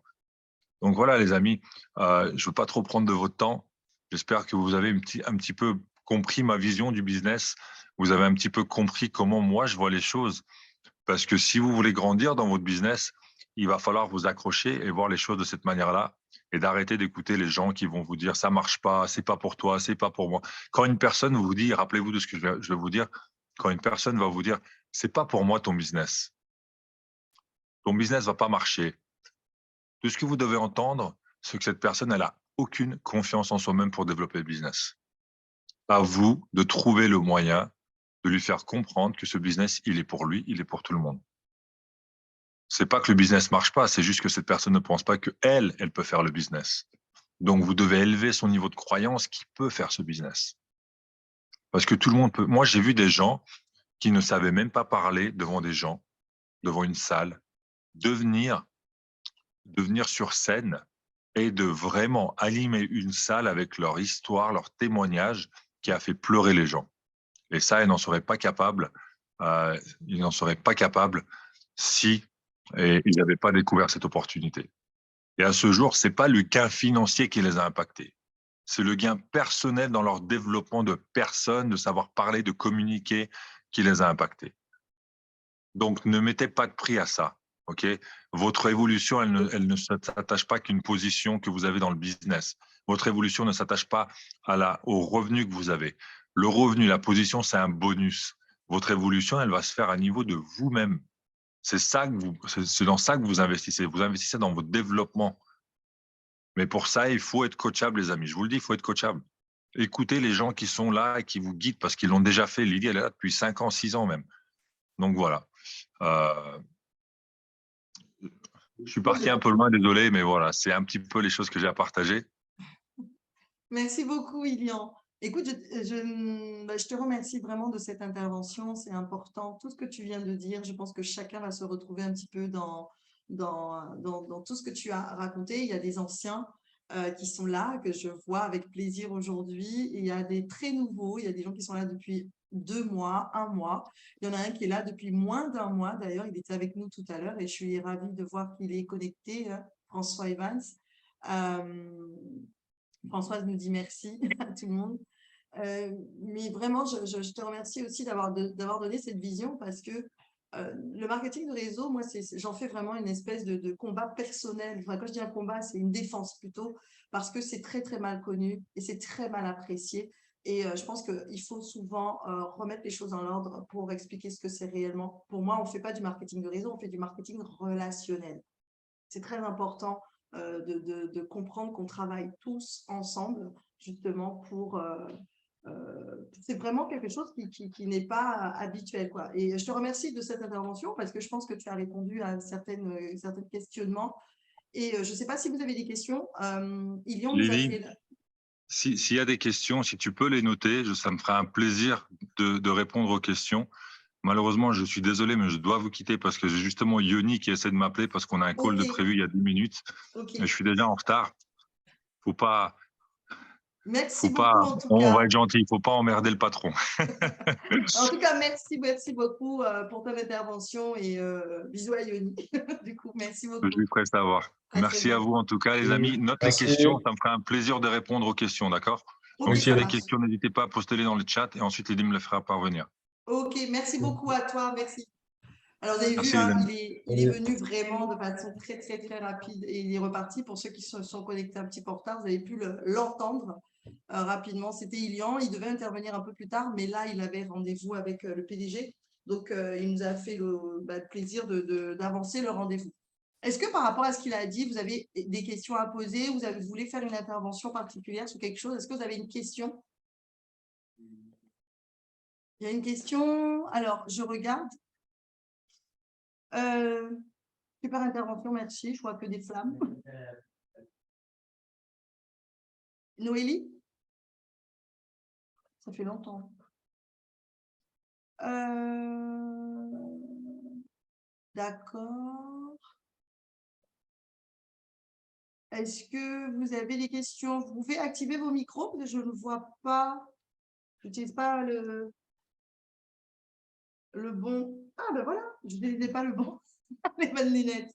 Donc voilà, les amis, je ne veux pas trop prendre de votre temps. J'espère que vous avez un petit peu compris ma vision du business. Vous avez un petit peu compris comment moi, je vois les choses. Parce que si vous voulez grandir dans votre business, il va falloir vous accrocher et voir les choses de cette manière-là et d'arrêter d'écouter les gens qui vont vous dire « ça ne marche pas, c'est pas pour toi, c'est pas pour moi ». Quand une personne vous dit, rappelez-vous de ce que je vais vous dire, quand une personne va vous dire « c'est pas pour moi ton business », ton business ne va pas marcher. Tout ce que vous devez entendre, c'est que cette personne, elle n'a aucune confiance en soi-même pour développer le business. À vous de trouver le moyen de lui faire comprendre que ce business, il est pour lui, il est pour tout le monde. C'est pas que le business marche pas, c'est juste que cette personne ne pense pas que elle peut faire le business. Donc, vous devez élever son niveau de croyance qui peut faire ce business. Parce que tout le monde peut. Moi, j'ai vu des gens qui ne savaient même pas parler devant des gens, devant une salle, devenir sur scène et de vraiment animer une salle avec leur histoire, leur témoignage qui a fait pleurer les gens. Et ça, ils n'en seraient pas capables. Ils n'en seraient pas capables si ils n'avaient pas découvert cette opportunité. Et à ce jour, ce n'est pas le gain financier qui les a impactés. C'est le gain personnel dans leur développement de personnes, de savoir parler, de communiquer qui les a impactés. Donc, ne mettez pas de prix à ça. Okay? Votre évolution, elle ne s'attache pas qu'à une position que vous avez dans le business. Votre évolution ne s'attache pas au revenu que vous avez. Le revenu, la position, c'est un bonus. Votre évolution, elle va se faire à niveau de vous-même. C'est dans ça que vous investissez. Vous investissez dans votre développement Mais pour ça, il faut être coachable, les amis. Je vous le dis, il faut être coachable. Écoutez les gens qui sont là et qui vous guident parce qu'ils l'ont déjà fait. Lydie, elle est là depuis 5 ans, 6 ans même. Donc voilà. Je suis parti un peu loin, désolé, mais voilà, c'est un petit peu les choses que j'ai à partager. Merci beaucoup, Ilian. Écoute, je te remercie vraiment de cette intervention. C'est important. Tout ce que tu viens de dire, je pense que chacun va se retrouver un petit peu dans tout ce que tu as raconté. Il y a des anciens qui sont là, que je vois avec plaisir aujourd'hui. Il y a des très nouveaux. Il y a des gens qui sont là depuis 2 mois, 1 mois. Il y en a un qui est là depuis moins d'1 mois. D'ailleurs, il était avec nous tout à l'heure et je suis ravie de voir qu'il est connecté, François Evans. Françoise nous dit merci à tout le monde. Mais vraiment, je te remercie aussi d'avoir donné cette vision parce que le marketing de réseau, moi, j'en fais vraiment une espèce de combat personnel. Enfin, quand je dis un combat, c'est une défense plutôt parce que c'est très, très mal connu et c'est très mal apprécié. Et je pense qu'il faut souvent remettre les choses en ordre pour expliquer ce que c'est réellement. Pour moi, on ne fait pas du marketing de réseau, on fait du marketing relationnel. C'est très important de comprendre qu'on travaille tous ensemble, justement, c'est vraiment quelque chose qui n'est pas habituel, quoi. Et je te remercie de cette intervention parce que je pense que tu as répondu à certains questionnements. Et je ne sais pas si vous avez des questions. Ilion nous a fait… S'il y a des questions, si tu peux les noter, ça me fera un plaisir de répondre aux questions. Malheureusement, je suis désolé, mais je dois vous quitter parce que j'ai justement Yoni qui essaie de m'appeler parce qu'on a un call de prévu il y a 10 minutes. Et je suis déjà en retard. Faut pas. Merci beaucoup, en tout cas. On va être gentil, il ne faut pas emmerder le patron. En tout cas, merci beaucoup pour ton intervention et bisous à Yoni. Du coup, merci beaucoup. Je lui ferai savoir. Merci à vous en tout cas, les amis. Note les questions, ça me fera un plaisir de répondre aux questions, d'accord? Donc, s'il y a des questions, n'hésitez pas à poster-les dans le chat et ensuite, Lydie me les fera parvenir. Ok, merci beaucoup à toi, merci. Alors, vous avez vu, hein, il est venu vraiment de façon très, très, très rapide et il est reparti. Pour ceux qui se sont connectés un petit peu en retard, vous avez pu l'entendre rapidement. C'était Ilian, il devait intervenir un peu plus tard, mais là, il avait rendez-vous avec le PDG. Donc, il nous a fait le plaisir d'avancer le rendez-vous. Est-ce que par rapport à ce qu'il a dit, vous avez des questions à poser? Vous voulez faire une intervention particulière sur quelque chose? Est-ce que vous avez une question? Il y a une question. Alors, je regarde. Super intervention, merci. Je vois que des flammes. Noélie? Ça fait longtemps. D'accord. Est-ce que vous avez des questions? Vous pouvez activer vos micros parce que je ne vois pas. Je n'utilise pas le bon. Ah ben voilà, je n'utilisais pas le bon. Les bonnes lunettes.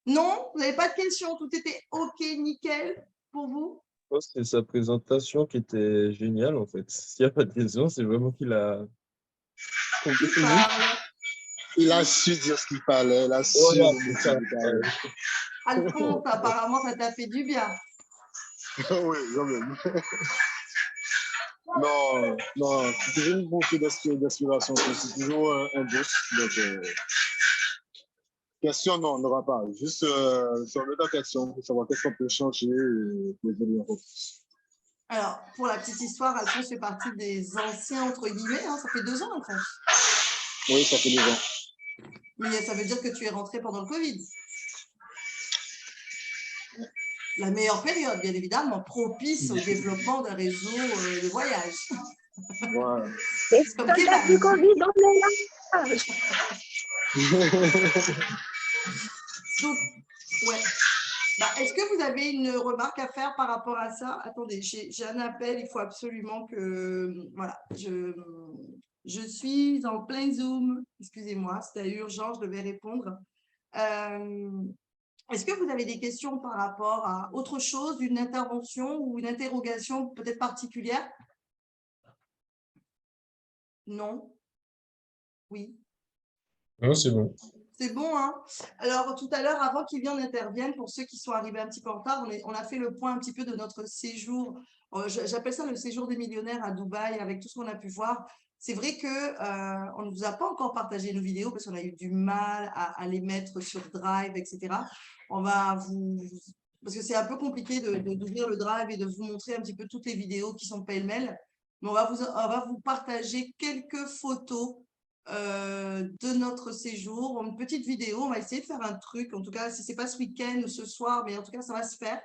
Non, vous n'avez pas de questions. Tout était OK, nickel pour vous? C'est sa présentation qui était géniale, en fait. S'il n'y a pas de question, c'est vraiment qu'il a… Il a su dire ce qu'il fallait. Il a su Alphonse, apparemment, ça t'a fait du bien. Oui, quand même. Non, c'est toujours une bouffée d'inspiration. C'est toujours un boost. Donc, question, non, on n'aura pas. Juste se remettre en question pour savoir qu'est-ce qu'on peut changer et pour évoluer encore plus. Alors, pour la petite histoire, Alphonse fait partie des anciens, entre guillemets. Hein, ça fait 2 ans, Alphonse. Oui, ça fait 2 ans. Mais ça veut dire que tu es rentré pendant le Covid. La meilleure période, bien évidemment, propice au développement d'un réseau de voyage. Voilà. Est-ce que tu as du Covid dans le village? Donc, ouais. Est-ce que vous avez une remarque à faire par rapport à ça? Attendez, j'ai un appel, il faut absolument que… Voilà, je suis en plein Zoom. Excusez-moi, c'était urgent, je devais répondre. Est-ce que vous avez des questions par rapport à autre chose, une intervention ou une interrogation peut-être particulière? Non? Oui? Non, c'est bon. C'est bon, hein? Alors, tout à l'heure, avant qu'Ilian n'intervienne, pour ceux qui sont arrivés un petit peu en retard, on a fait le point un petit peu de notre séjour. J'appelle ça le séjour des millionnaires à Dubaï, avec tout ce qu'on a pu voir. C'est vrai qu'on ne vous a pas encore partagé nos vidéos parce qu'on a eu du mal à les mettre sur Drive, etc. On va vous parce que c'est un peu compliqué d'ouvrir le drive et de vous montrer un petit peu toutes les vidéos qui sont pêle-mêle. Mais on va vous partager quelques photos de notre séjour, une petite vidéo. On va essayer de faire un truc, en tout cas, si ce n'est pas ce week-end ou ce soir, mais en tout cas, ça va se faire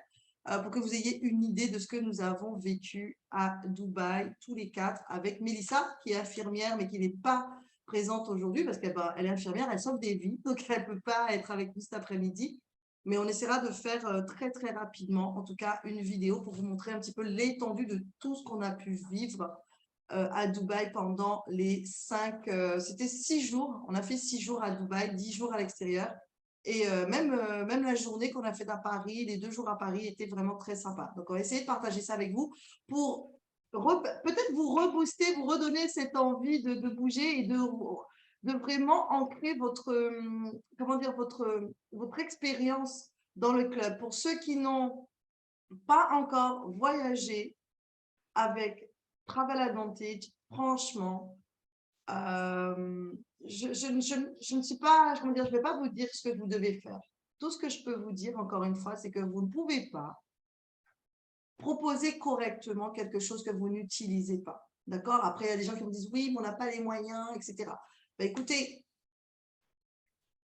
pour que vous ayez une idée de ce que nous avons vécu à Dubaï, tous les 4, avec Mélissa, qui est infirmière, mais qui n'est pas présente aujourd'hui parce qu'elle est infirmière, elle sauve des vies, donc elle ne peut pas être avec nous cet après-midi. Mais on essaiera de faire très, très rapidement, en tout cas, une vidéo pour vous montrer un petit peu l'étendue de tout ce qu'on a pu vivre à Dubaï pendant les 5, c'était 6 jours. On a fait 6 jours à Dubaï, 10 jours à l'extérieur. Et même la journée qu'on a faite à Paris, les 2 jours à Paris étaient vraiment très sympas. Donc, on va essayer de partager ça avec vous pour peut-être vous rebooster, vous redonner cette envie de bouger et de vraiment ancrer votre expérience dans le club. Pour ceux qui n'ont pas encore voyagé avec Travel Advantage, franchement, je ne suis pas, je ne vais pas vous dire ce que vous devez faire. Tout ce que je peux vous dire, encore une fois, c'est que vous ne pouvez pas proposer correctement quelque chose que vous n'utilisez pas. D'accord? Après, il y a des gens qui me disent « oui, mais on n'a pas les moyens, etc. » Ben, écoutez,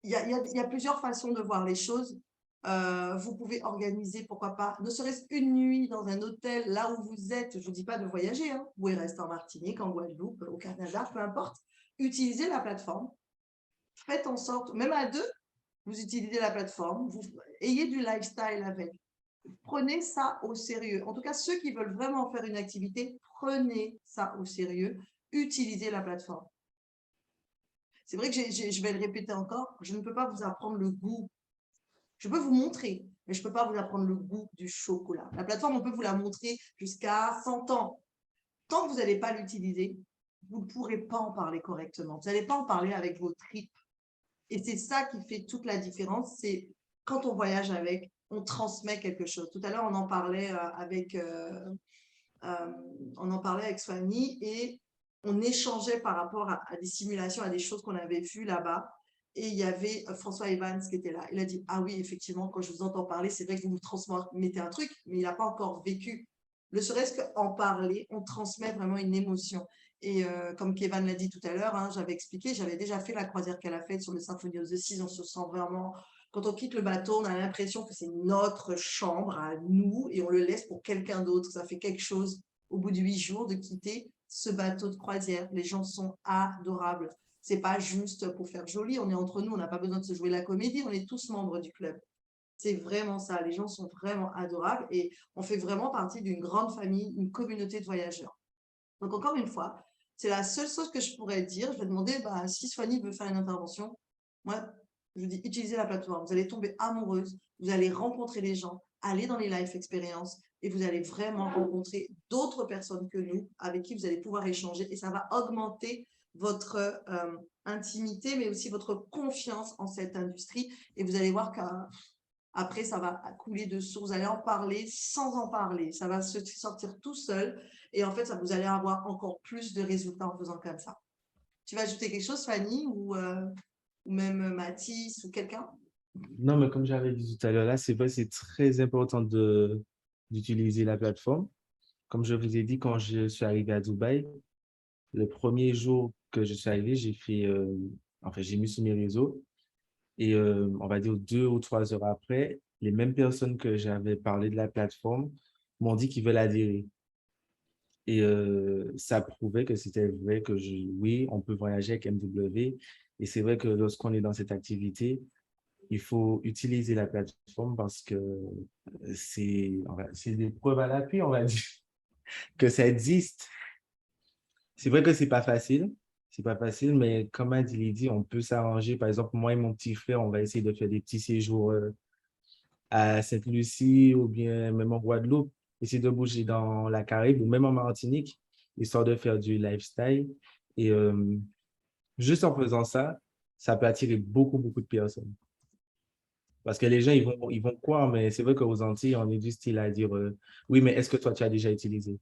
il y a plusieurs façons de voir les choses. Vous pouvez organiser, pourquoi pas, ne serait-ce une nuit dans un hôtel, là où vous êtes. Je ne vous dis pas de voyager, hein. Vous pouvez rester en Martinique, en Guadeloupe, au Canada, peu importe. Utilisez la plateforme. Faites en sorte, même à 2, vous utilisez la plateforme. Vous ayez du lifestyle avec. Prenez ça au sérieux. En tout cas, ceux qui veulent vraiment faire une activité, prenez ça au sérieux. Utilisez la plateforme. C'est vrai que je vais le répéter encore, je ne peux pas vous apprendre le goût. Je peux vous montrer, mais je ne peux pas vous apprendre le goût du chocolat. La plateforme, on peut vous la montrer jusqu'à 100 ans. Tant que vous n'allez pas l'utiliser, vous ne pourrez pas en parler correctement. Vous n'allez pas en parler avec vos tripes. Et c'est ça qui fait toute la différence. C'est quand on voyage avec, on transmet quelque chose. Tout à l'heure, on en parlait avec Soani et on échangeait par rapport à des simulations, à des choses qu'on avait vues là-bas. Et il y avait François Evans qui était là. Il a dit « Ah oui, effectivement, quand je vous entends parler, c'est vrai que vous me transmettez un truc, mais il n'a pas encore vécu. » Ne serait-ce qu'en parler, on transmet vraiment une émotion. Et comme Kevin l'a dit tout à l'heure, hein, j'avais expliqué, j'avais déjà fait la croisière qu'elle a faite sur le Symphony of the Seas. On se sent vraiment… Quand on quitte le bateau, on a l'impression que c'est notre chambre à nous et on le laisse pour quelqu'un d'autre. Ça fait quelque chose au bout de 8 jours de quitter ce bateau de croisière. Les gens sont adorables. Ce n'est pas juste pour faire joli, on est entre nous, on n'a pas besoin de se jouer la comédie, on est tous membres du club. C'est vraiment ça, les gens sont vraiment adorables et on fait vraiment partie d'une grande famille, une communauté de voyageurs. Donc encore une fois, c'est la seule chose que je pourrais dire. Je vais demander si Soani veut faire une intervention. Moi, je vous dis, utilisez la plateforme. Vous allez tomber amoureuse, vous allez rencontrer les gens, aller dans les life experiences et vous allez vraiment rencontrer d'autres personnes que nous avec qui vous allez pouvoir échanger et ça va augmenter votre intimité, mais aussi votre confiance en cette industrie. Et vous allez voir qu'après, ça va couler de source. Vous allez en parler sans en parler. Ça va se sortir tout seul. Et en fait, vous allez avoir encore plus de résultats en faisant comme ça. Tu vas ajouter quelque chose, Fanny, ou même Mathis, ou quelqu'un? Non, mais comme j'avais dit tout à l'heure, là, c'est vrai, c'est très important d'utiliser la plateforme. Comme je vous ai dit, quand je suis arrivé à Dubaï, le premier jour que je suis arrivé, j'ai mis sur mes réseaux et on va dire 2 ou 3 heures après, les mêmes personnes que j'avais parlé de la plateforme m'ont dit qu'ils veulent adhérer. Et ça prouvait que c'était vrai que oui, on peut voyager avec MW. Et c'est vrai que lorsqu'on est dans cette activité, il faut utiliser la plateforme parce que c'est des preuves à l'appui, on va dire, que ça existe. C'est vrai que c'est pas facile, mais comme a dit Lydie, on peut s'arranger. Par exemple, moi et mon petit frère, on va essayer de faire des petits séjours à Sainte-Lucie ou bien même en Guadeloupe, essayer de bouger dans la Caraïbe ou même en Martinique, histoire de faire du lifestyle. Et juste en faisant ça, ça peut attirer beaucoup, beaucoup de personnes. Parce que les gens, ils vont croire, mais c'est vrai qu'aux Antilles, on est du style à dire oui, mais est-ce que toi, tu as déjà utilisé?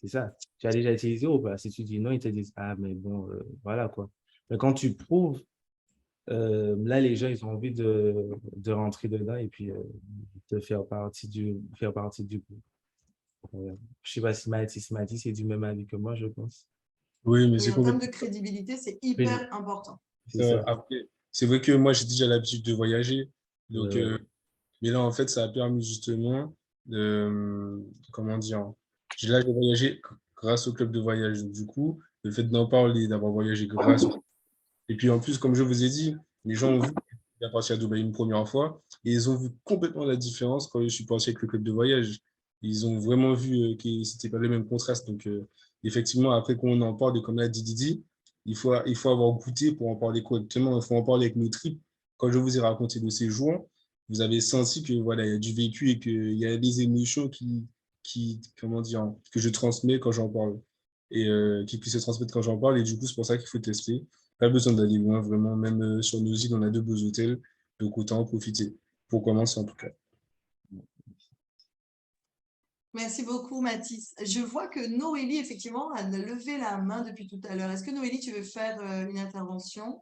C'est ça. Tu as déjà utilisé ou pas? Si tu dis non, ils te disent ah, mais bon, voilà quoi. Mais quand tu prouves Là, les gens, ils ont envie de rentrer dedans et puis de faire partie du groupe. Je sais pas si Mathis est du même avis que moi, je pense. Oui, mais Oui, c'est en termes complètement de crédibilité, c'est Oui, hyper important. c'est ça. Après, c'est vrai que moi, j'ai déjà l'habitude de voyager. Ouais, Donc, ouais. mais là, en fait, ça a permis justement de, comment dire, là, j'ai voyagé grâce au club de voyage. Donc, du coup, le fait d'en parler, d'avoir voyagé grâce. Et puis, en plus, comme je vous ai dit, les gens ont vu que j'étais parti à Dubaï une première fois et ils ont vu complètement la différence quand je suis parti avec le club de voyage. Ils ont vraiment vu que c'était pas les mêmes contrastes. Donc, effectivement, après qu'on en parle, et comme l'a dit Didi, il faut avoir goûté pour en parler correctement. Il faut en parler avec nos tripes. Quand je vous ai raconté de ces jours, vous avez senti que voilà, il y a du vécu et qu'il y a des émotions comment dire, que je transmets quand j'en parle et qui puissent se transmettre quand j'en parle. Et du coup, c'est pour ça qu'il faut tester. Pas besoin d'aller loin, vraiment. Même sur nos îles, on a de beaux hôtels. Donc, autant en profiter. Pour commencer, en tout cas. Merci beaucoup, Mathis. Je vois que Noélie, effectivement, a levé la main depuis tout à l'heure. Est-ce que Noélie, tu veux faire une intervention?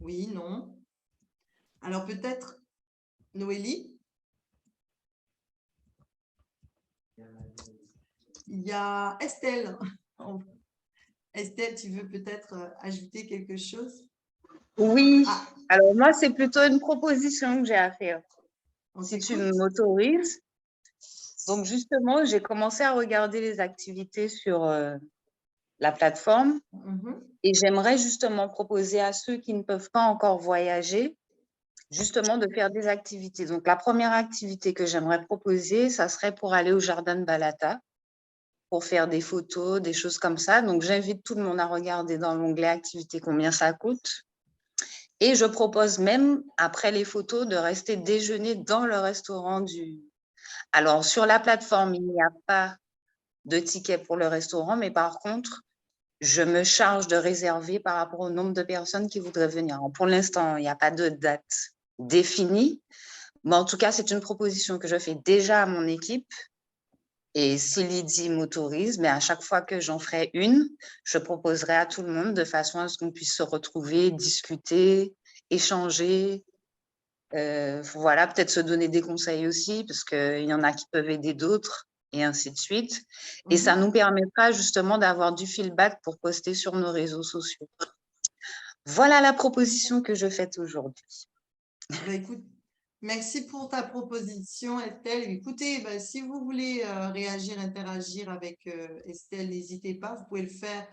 Oui, non. Alors peut-être Noélie? Il y a Estelle. Estelle, tu veux peut-être ajouter quelque chose? Oui, Ah, alors moi, c'est plutôt une proposition que j'ai à faire, on si tu t'écoute. m'autorises. Donc, justement, j'ai commencé à regarder les activités sur la plateforme Mhm. et j'aimerais justement proposer à ceux qui ne peuvent pas encore voyager, justement, de faire des activités. Donc, la première activité que j'aimerais proposer, ça serait pour aller au jardin de Balata, pour faire des photos, des choses comme ça. Donc, j'invite tout le monde à regarder dans l'onglet activités combien ça coûte. Et je propose même, après les photos, de rester déjeuner dans le restaurant du... Alors, sur la plateforme, il n'y a pas de ticket pour le restaurant, mais par contre, je me charge de réserver par rapport au nombre de personnes qui voudraient venir. Alors, pour l'instant, il n'y a pas de date définie, mais en tout cas, c'est une proposition que je fais déjà à mon équipe. Et si Lydie m'autorise, mais à chaque fois que j'en ferai une, je proposerai à tout le monde de façon à ce qu'on puisse se retrouver, discuter, échanger. Voilà, peut-être se donner des conseils aussi, parce qu'il y en a qui peuvent aider d'autres, et ainsi de suite. Et ça nous permettra justement d'avoir du feedback pour poster sur nos réseaux sociaux. Voilà la proposition que je fais aujourd'hui. Bah, écoute, merci pour ta proposition, Estelle. Écoutez, bah, si vous voulez réagir, interagir avec Estelle, n'hésitez pas, vous pouvez le faire.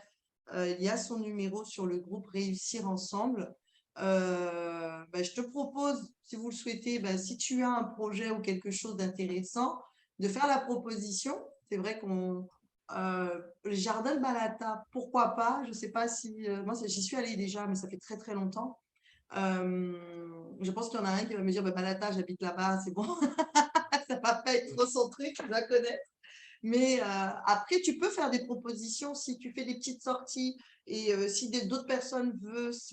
Il y a son numéro sur le groupe Réussir Ensemble. Bah, je te propose, si vous le souhaitez, bah, si tu as un projet ou quelque chose d'intéressant, de faire la proposition. C'est vrai qu'on... le jardin de Balata, pourquoi pas? Je ne sais pas si... moi, j'y suis allée déjà, mais ça fait très, très longtemps. Je pense qu'il y en a un qui va me dire, bah, Balata, j'habite là-bas, c'est bon. Ça va pas être trop son truc, je la connais. Mais après, tu peux faire des propositions si tu fais des petites sorties et si d'autres personnes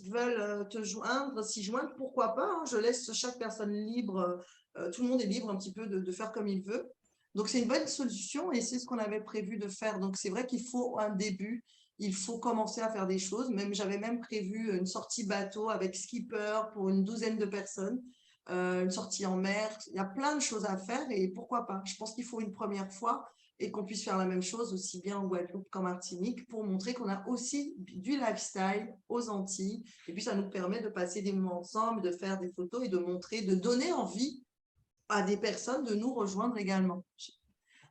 veulent te joindre, s'y joindre, pourquoi pas, hein, je laisse chaque personne libre, tout le monde est libre un petit peu de faire comme il veut. Donc, c'est une bonne solution et c'est ce qu'on avait prévu de faire. Donc, c'est vrai qu'il faut un début, il faut commencer à faire des choses. J'avais même prévu une sortie bateau avec skipper pour une douzaine de personnes. Une sortie en mer, il y a plein de choses à faire et pourquoi pas. Je pense qu'il faut une première fois et qu'on puisse faire la même chose aussi bien en Guadeloupe qu'en Martinique pour montrer qu'on a aussi du lifestyle aux Antilles. Et puis, ça nous permet de passer des moments ensemble, de faire des photos et de montrer, de donner envie à des personnes de nous rejoindre également.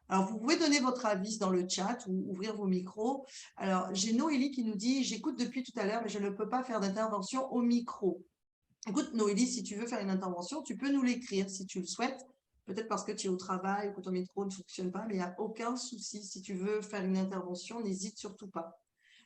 Alors, vous pouvez donner votre avis dans le chat ou ouvrir vos micros. Alors, j'ai Noélie qui nous dit « J'écoute depuis tout à l'heure, mais je ne peux pas faire d'intervention au micro. » Écoute, Noélie, si tu veux faire une intervention, tu peux nous l'écrire si tu le souhaites. Peut-être parce que tu es au travail ou que ton micro ne fonctionne pas, mais il n'y a aucun souci. Si tu veux faire une intervention, n'hésite surtout pas.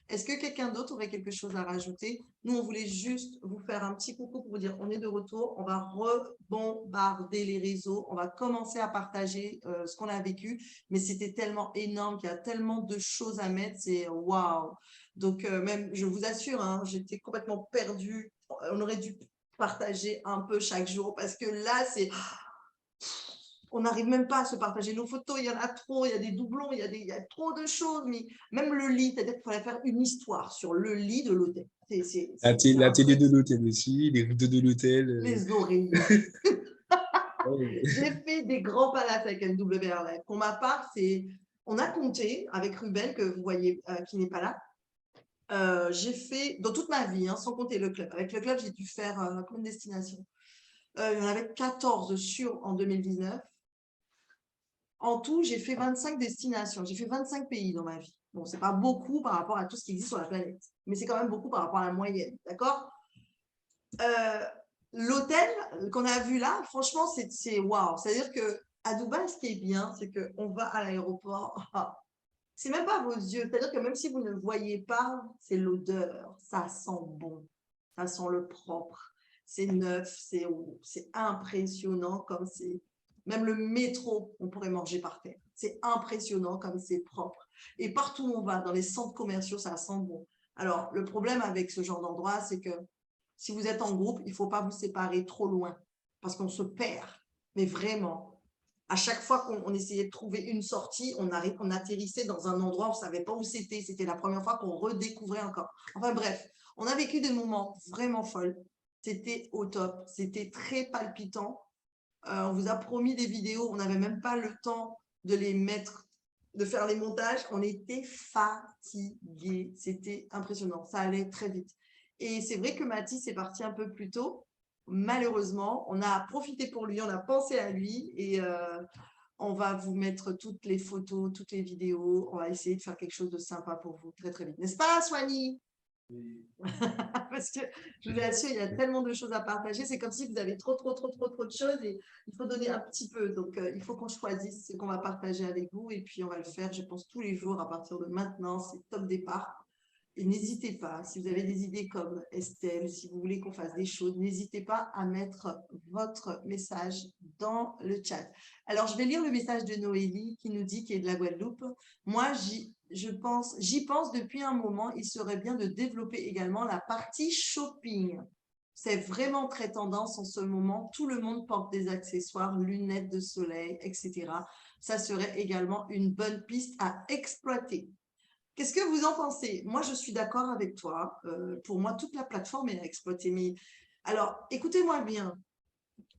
Est-ce que quelqu'un d'autre aurait quelque chose à rajouter? Nous, on voulait juste vous faire un petit coucou pour vous dire on est de retour, on va rebombarder les réseaux, on va commencer à partager ce qu'on a vécu, mais c'était tellement énorme qu'il y a tellement de choses à mettre, c'est waouh! Donc, même, je vous assure, hein, j'étais complètement perdue. On aurait dû partager un peu chaque jour parce que là, c'est On n'arrive même pas à se partager nos photos, il y en a trop, il y a des doublons, il y a trop de choses. Mais même le lit, c'est-à-dire qu'il faudrait faire une histoire sur le lit de l'hôtel. C'est La un télé truc. de l'hôtel aussi, les rideaux de l'hôtel. Les oreillers. Ouais. J'ai fait des grands palaces avec NWR. Pour ma part, on a compté avec Ruben, que vous voyez, qui n'est pas là. J'ai fait, dans toute ma vie, hein, sans compter le club. Avec le club, j'ai dû faire combien de destinations? Il y en avait 14 en 2019. En tout, j'ai fait 25 destinations. J'ai fait 25 pays dans ma vie. Bon, ce n'est pas beaucoup par rapport à tout ce qui existe sur la planète, mais c'est quand même beaucoup par rapport à la moyenne. D'accord? L'hôtel qu'on a vu là, franchement, c'est waouh. C'est-à-dire qu'à Dubaï, ce qui est bien, c'est qu'on va à l'aéroport. C'est même pas vos yeux. C'est-à-dire que même si vous ne le voyez pas, c'est l'odeur. Ça sent bon. Ça sent le propre. C'est neuf. C'est impressionnant comme c'est. Même le métro, on pourrait manger par terre. C'est impressionnant comme c'est propre. Et partout où on va, dans les centres commerciaux, ça sent bon. Alors, le problème avec ce genre d'endroit, c'est que si vous êtes en groupe, il ne faut pas vous séparer trop loin parce qu'on se perd. Mais vraiment, à chaque fois qu'on essayait de trouver une sortie, on atterrissait dans un endroit où on ne savait pas où c'était. C'était la première fois qu'on redécouvrait encore. Enfin bref, on a vécu des moments vraiment folles. C'était au top. C'était très palpitant. On vous a promis des vidéos. On n'avait même pas le temps de les mettre, de faire les montages. On était fatigués. C'était impressionnant. Ça allait très vite. Et c'est vrai que Mathis est parti un peu plus tôt. Malheureusement, on a profité pour lui, on a pensé à lui et on va vous mettre toutes les photos, toutes les vidéos. On va essayer de faire quelque chose de sympa pour vous très, très vite. N'est-ce pas, Soigny? Parce que je vous assure, il y a tellement de choses à partager. C'est comme si vous avez trop de choses et il faut donner un petit peu. Donc, il faut qu'on choisisse ce qu'on va partager avec vous et puis on va le faire, je pense, tous les jours à partir de maintenant. C'est top départ. Et n'hésitez pas, si vous avez des idées comme Estelle, si vous voulez qu'on fasse des choses, n'hésitez pas à mettre votre message dans le chat. Alors, je vais lire le message de Noélie qui nous dit qu'elle est de la Guadeloupe. Moi, j'y pense depuis un moment, il serait bien de développer également la partie shopping. C'est vraiment très tendance en ce moment. Tout le monde porte des accessoires, lunettes de soleil, etc. Ça serait également une bonne piste à exploiter. Qu'est-ce que vous en pensez? Moi, je suis d'accord avec toi. Pour moi, toute la plateforme est à exploiter. Mais alors, écoutez-moi bien.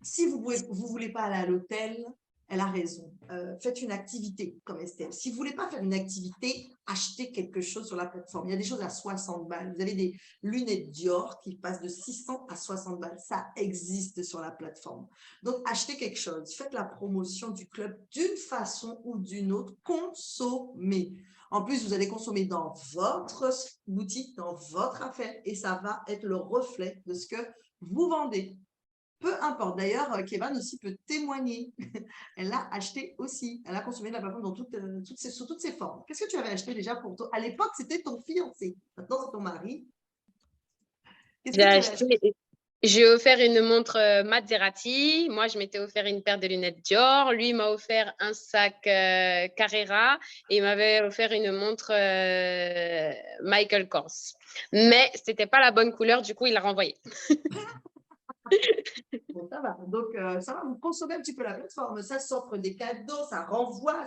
Si vous ne voulez pas aller à l'hôtel, elle a raison. Faites une activité comme Estelle. Si vous ne voulez pas faire une activité, achetez quelque chose sur la plateforme. Il y a des choses à 60 balles. Vous avez des lunettes Dior qui passent de 600 à 60 balles. Ça existe sur la plateforme. Donc, achetez quelque chose. Faites la promotion du club d'une façon ou d'une autre. Consommez. En plus, vous allez consommer dans votre boutique, dans votre affaire, et ça va être le reflet de ce que vous vendez. Peu importe. D'ailleurs, Kévan aussi peut témoigner. Elle l'a acheté aussi. Elle a consommé de la plateforme sous toutes ses formes. Qu'est-ce que tu avais acheté déjà pour toi? À l'époque, c'était ton fiancé. Maintenant, c'est ton mari. Qu'est-ce que tu avais acheté? J'ai offert une montre Maserati. Moi, je m'étais offert une paire de lunettes Dior. Lui, il m'a offert un sac Carrera et il m'avait offert une montre Michael Kors. Mais ce n'était pas la bonne couleur, du coup, il l'a renvoyé. Bon, ça va. Donc, ça va, vous consommez un petit peu la plateforme. Ça s'offre des cadeaux, ça renvoie.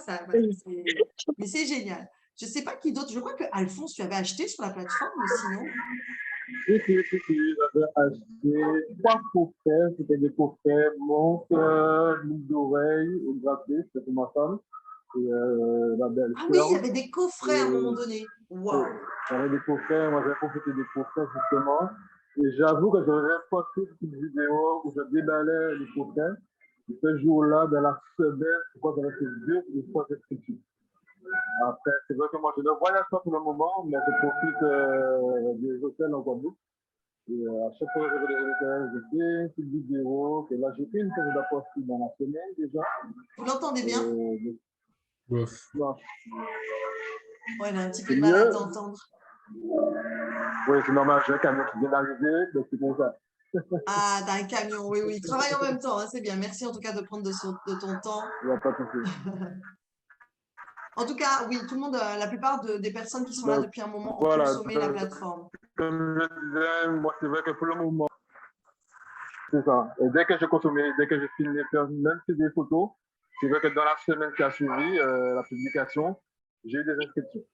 Mais c'est génial. Je ne sais pas qui d'autre. Je crois que Alphonse, tu avais acheté sur la plateforme aussi, non? Oui, j'avais acheté 3 coffrets. C'était des coffrets, montre, boucle d'oreille et bracelet. C'était pour ma femme et la belle. Ah oui, il y avait des coffrets à un moment donné. Waouh! Il y avait des coffrets. Moi, j'ai profité des coffrets, justement. Et j'avoue que j'avais posté une vidéo où je déballais les coffrets. Et ce jour-là, dans la semaine, je crois que j'avais fait 2 ou 3 inscriptions. Après, c'est vrai que moi, je ne voyage pas pour le moment, mais je profite des hôtels en Guadeloupe. Et à chaque fois que je vais des hôtels, je fais une petite vidéo. Et là, j'ai fait une série d'apostille dans la semaine déjà. Vous l'entendez bien? Bof. Ouais, il a un petit peu de mal à t'entendre. Oui, c'est normal, j'ai un camion qui vient d'arriver, donc c'est pour ça. Ah, t'as un camion, oui, oui. Travaille en même temps, hein, c'est bien. Merci en tout cas de prendre de ton temps. Il n'y a pas de souci. En tout cas, oui, tout le monde, la plupart des personnes qui sont là depuis un moment ont consommé la plateforme. Comme je disais, moi, c'est vrai que pour le moment, c'est ça. Et dès que je consommais, dès que je filmais, même si des photos, c'est vrai que dans la semaine qui a suivi la publication, j'ai eu des inscriptions.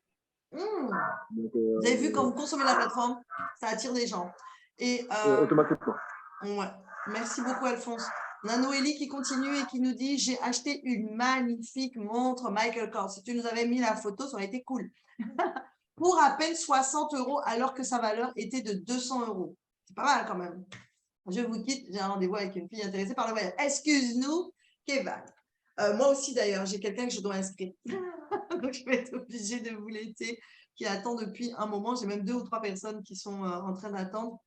Donc, Vous avez vu, quand vous consommez la plateforme, ça attire des gens. Et automatiquement. ouais. Merci beaucoup, Alphonse. On a Noélie qui continue et qui nous dit « J'ai acheté une magnifique montre Michael Kors. Si tu nous avais mis la photo, ça aurait été cool. Pour à peine 60 € alors que sa valeur était de 200 €. C'est pas mal quand même. Je vous quitte. J'ai un rendez-vous avec une fille intéressée par le voyage. Excuse-nous, Kevin. Moi aussi, d'ailleurs, j'ai quelqu'un que je dois inscrire. Donc, je vais être obligée de vous laisser, qui attend depuis un moment. J'ai même 2 ou 3 personnes qui sont en train d'attendre.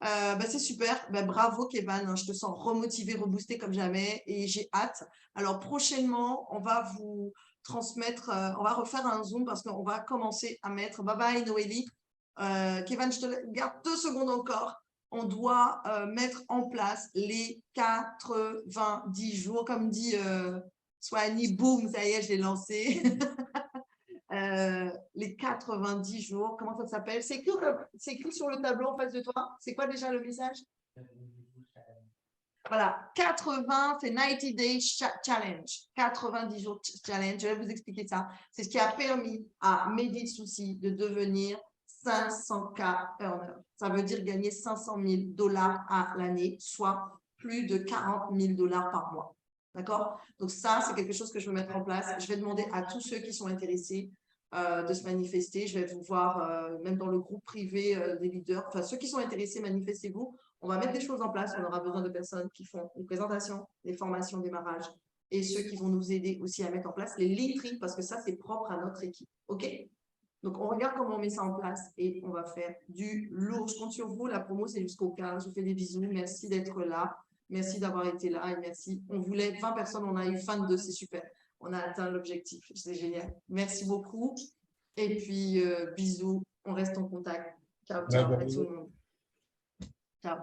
C'est super. Bravo, Kevin. Je te sens remotivé, reboosté comme jamais et j'ai hâte. Alors, prochainement, on va vous transmettre, on va refaire un Zoom parce qu'on va commencer à mettre. Bye bye, Noélie. Kevin, je te garde 2 secondes encore. On doit mettre en place les 90 jours. Comme dit Soani, boum, ça y est, je l'ai lancé. Les 90 jours, comment ça s'appelle? C'est écrit sur le tableau en face de toi. C'est quoi déjà le message? Voilà, 80, c'est 90 Days Challenge. 90 jours challenge, je vais vous expliquer ça. C'est ce qui a permis à Mehdi Souci de devenir 500K earner. Ça veut dire gagner 500 000 $ à l'année, soit plus de 40 000 $ par mois. D'accord? Donc ça, c'est quelque chose que je veux mettre en place. Je vais demander à tous ceux qui sont intéressés de se manifester. Je vais vous voir même dans le groupe privé des leaders. Enfin, ceux qui sont intéressés, manifestez-vous. On va mettre des choses en place. On aura besoin de personnes qui font des présentations, des formations, démarrage et ceux qui vont nous aider aussi à mettre en place les Linktree parce que ça, c'est propre à notre équipe. OK? Donc, on regarde comment on met ça en place et on va faire du lourd. Je compte sur vous. La promo, c'est jusqu'au 15. Je vous fais des bisous. Merci d'être là. Merci d'avoir été là et merci. On voulait 20 personnes, on a eu 22. C'est super. On a atteint l'objectif. C'est génial. Merci beaucoup. Et puis, bisous. On reste en contact. Ciao, ciao à tout le monde. Ciao.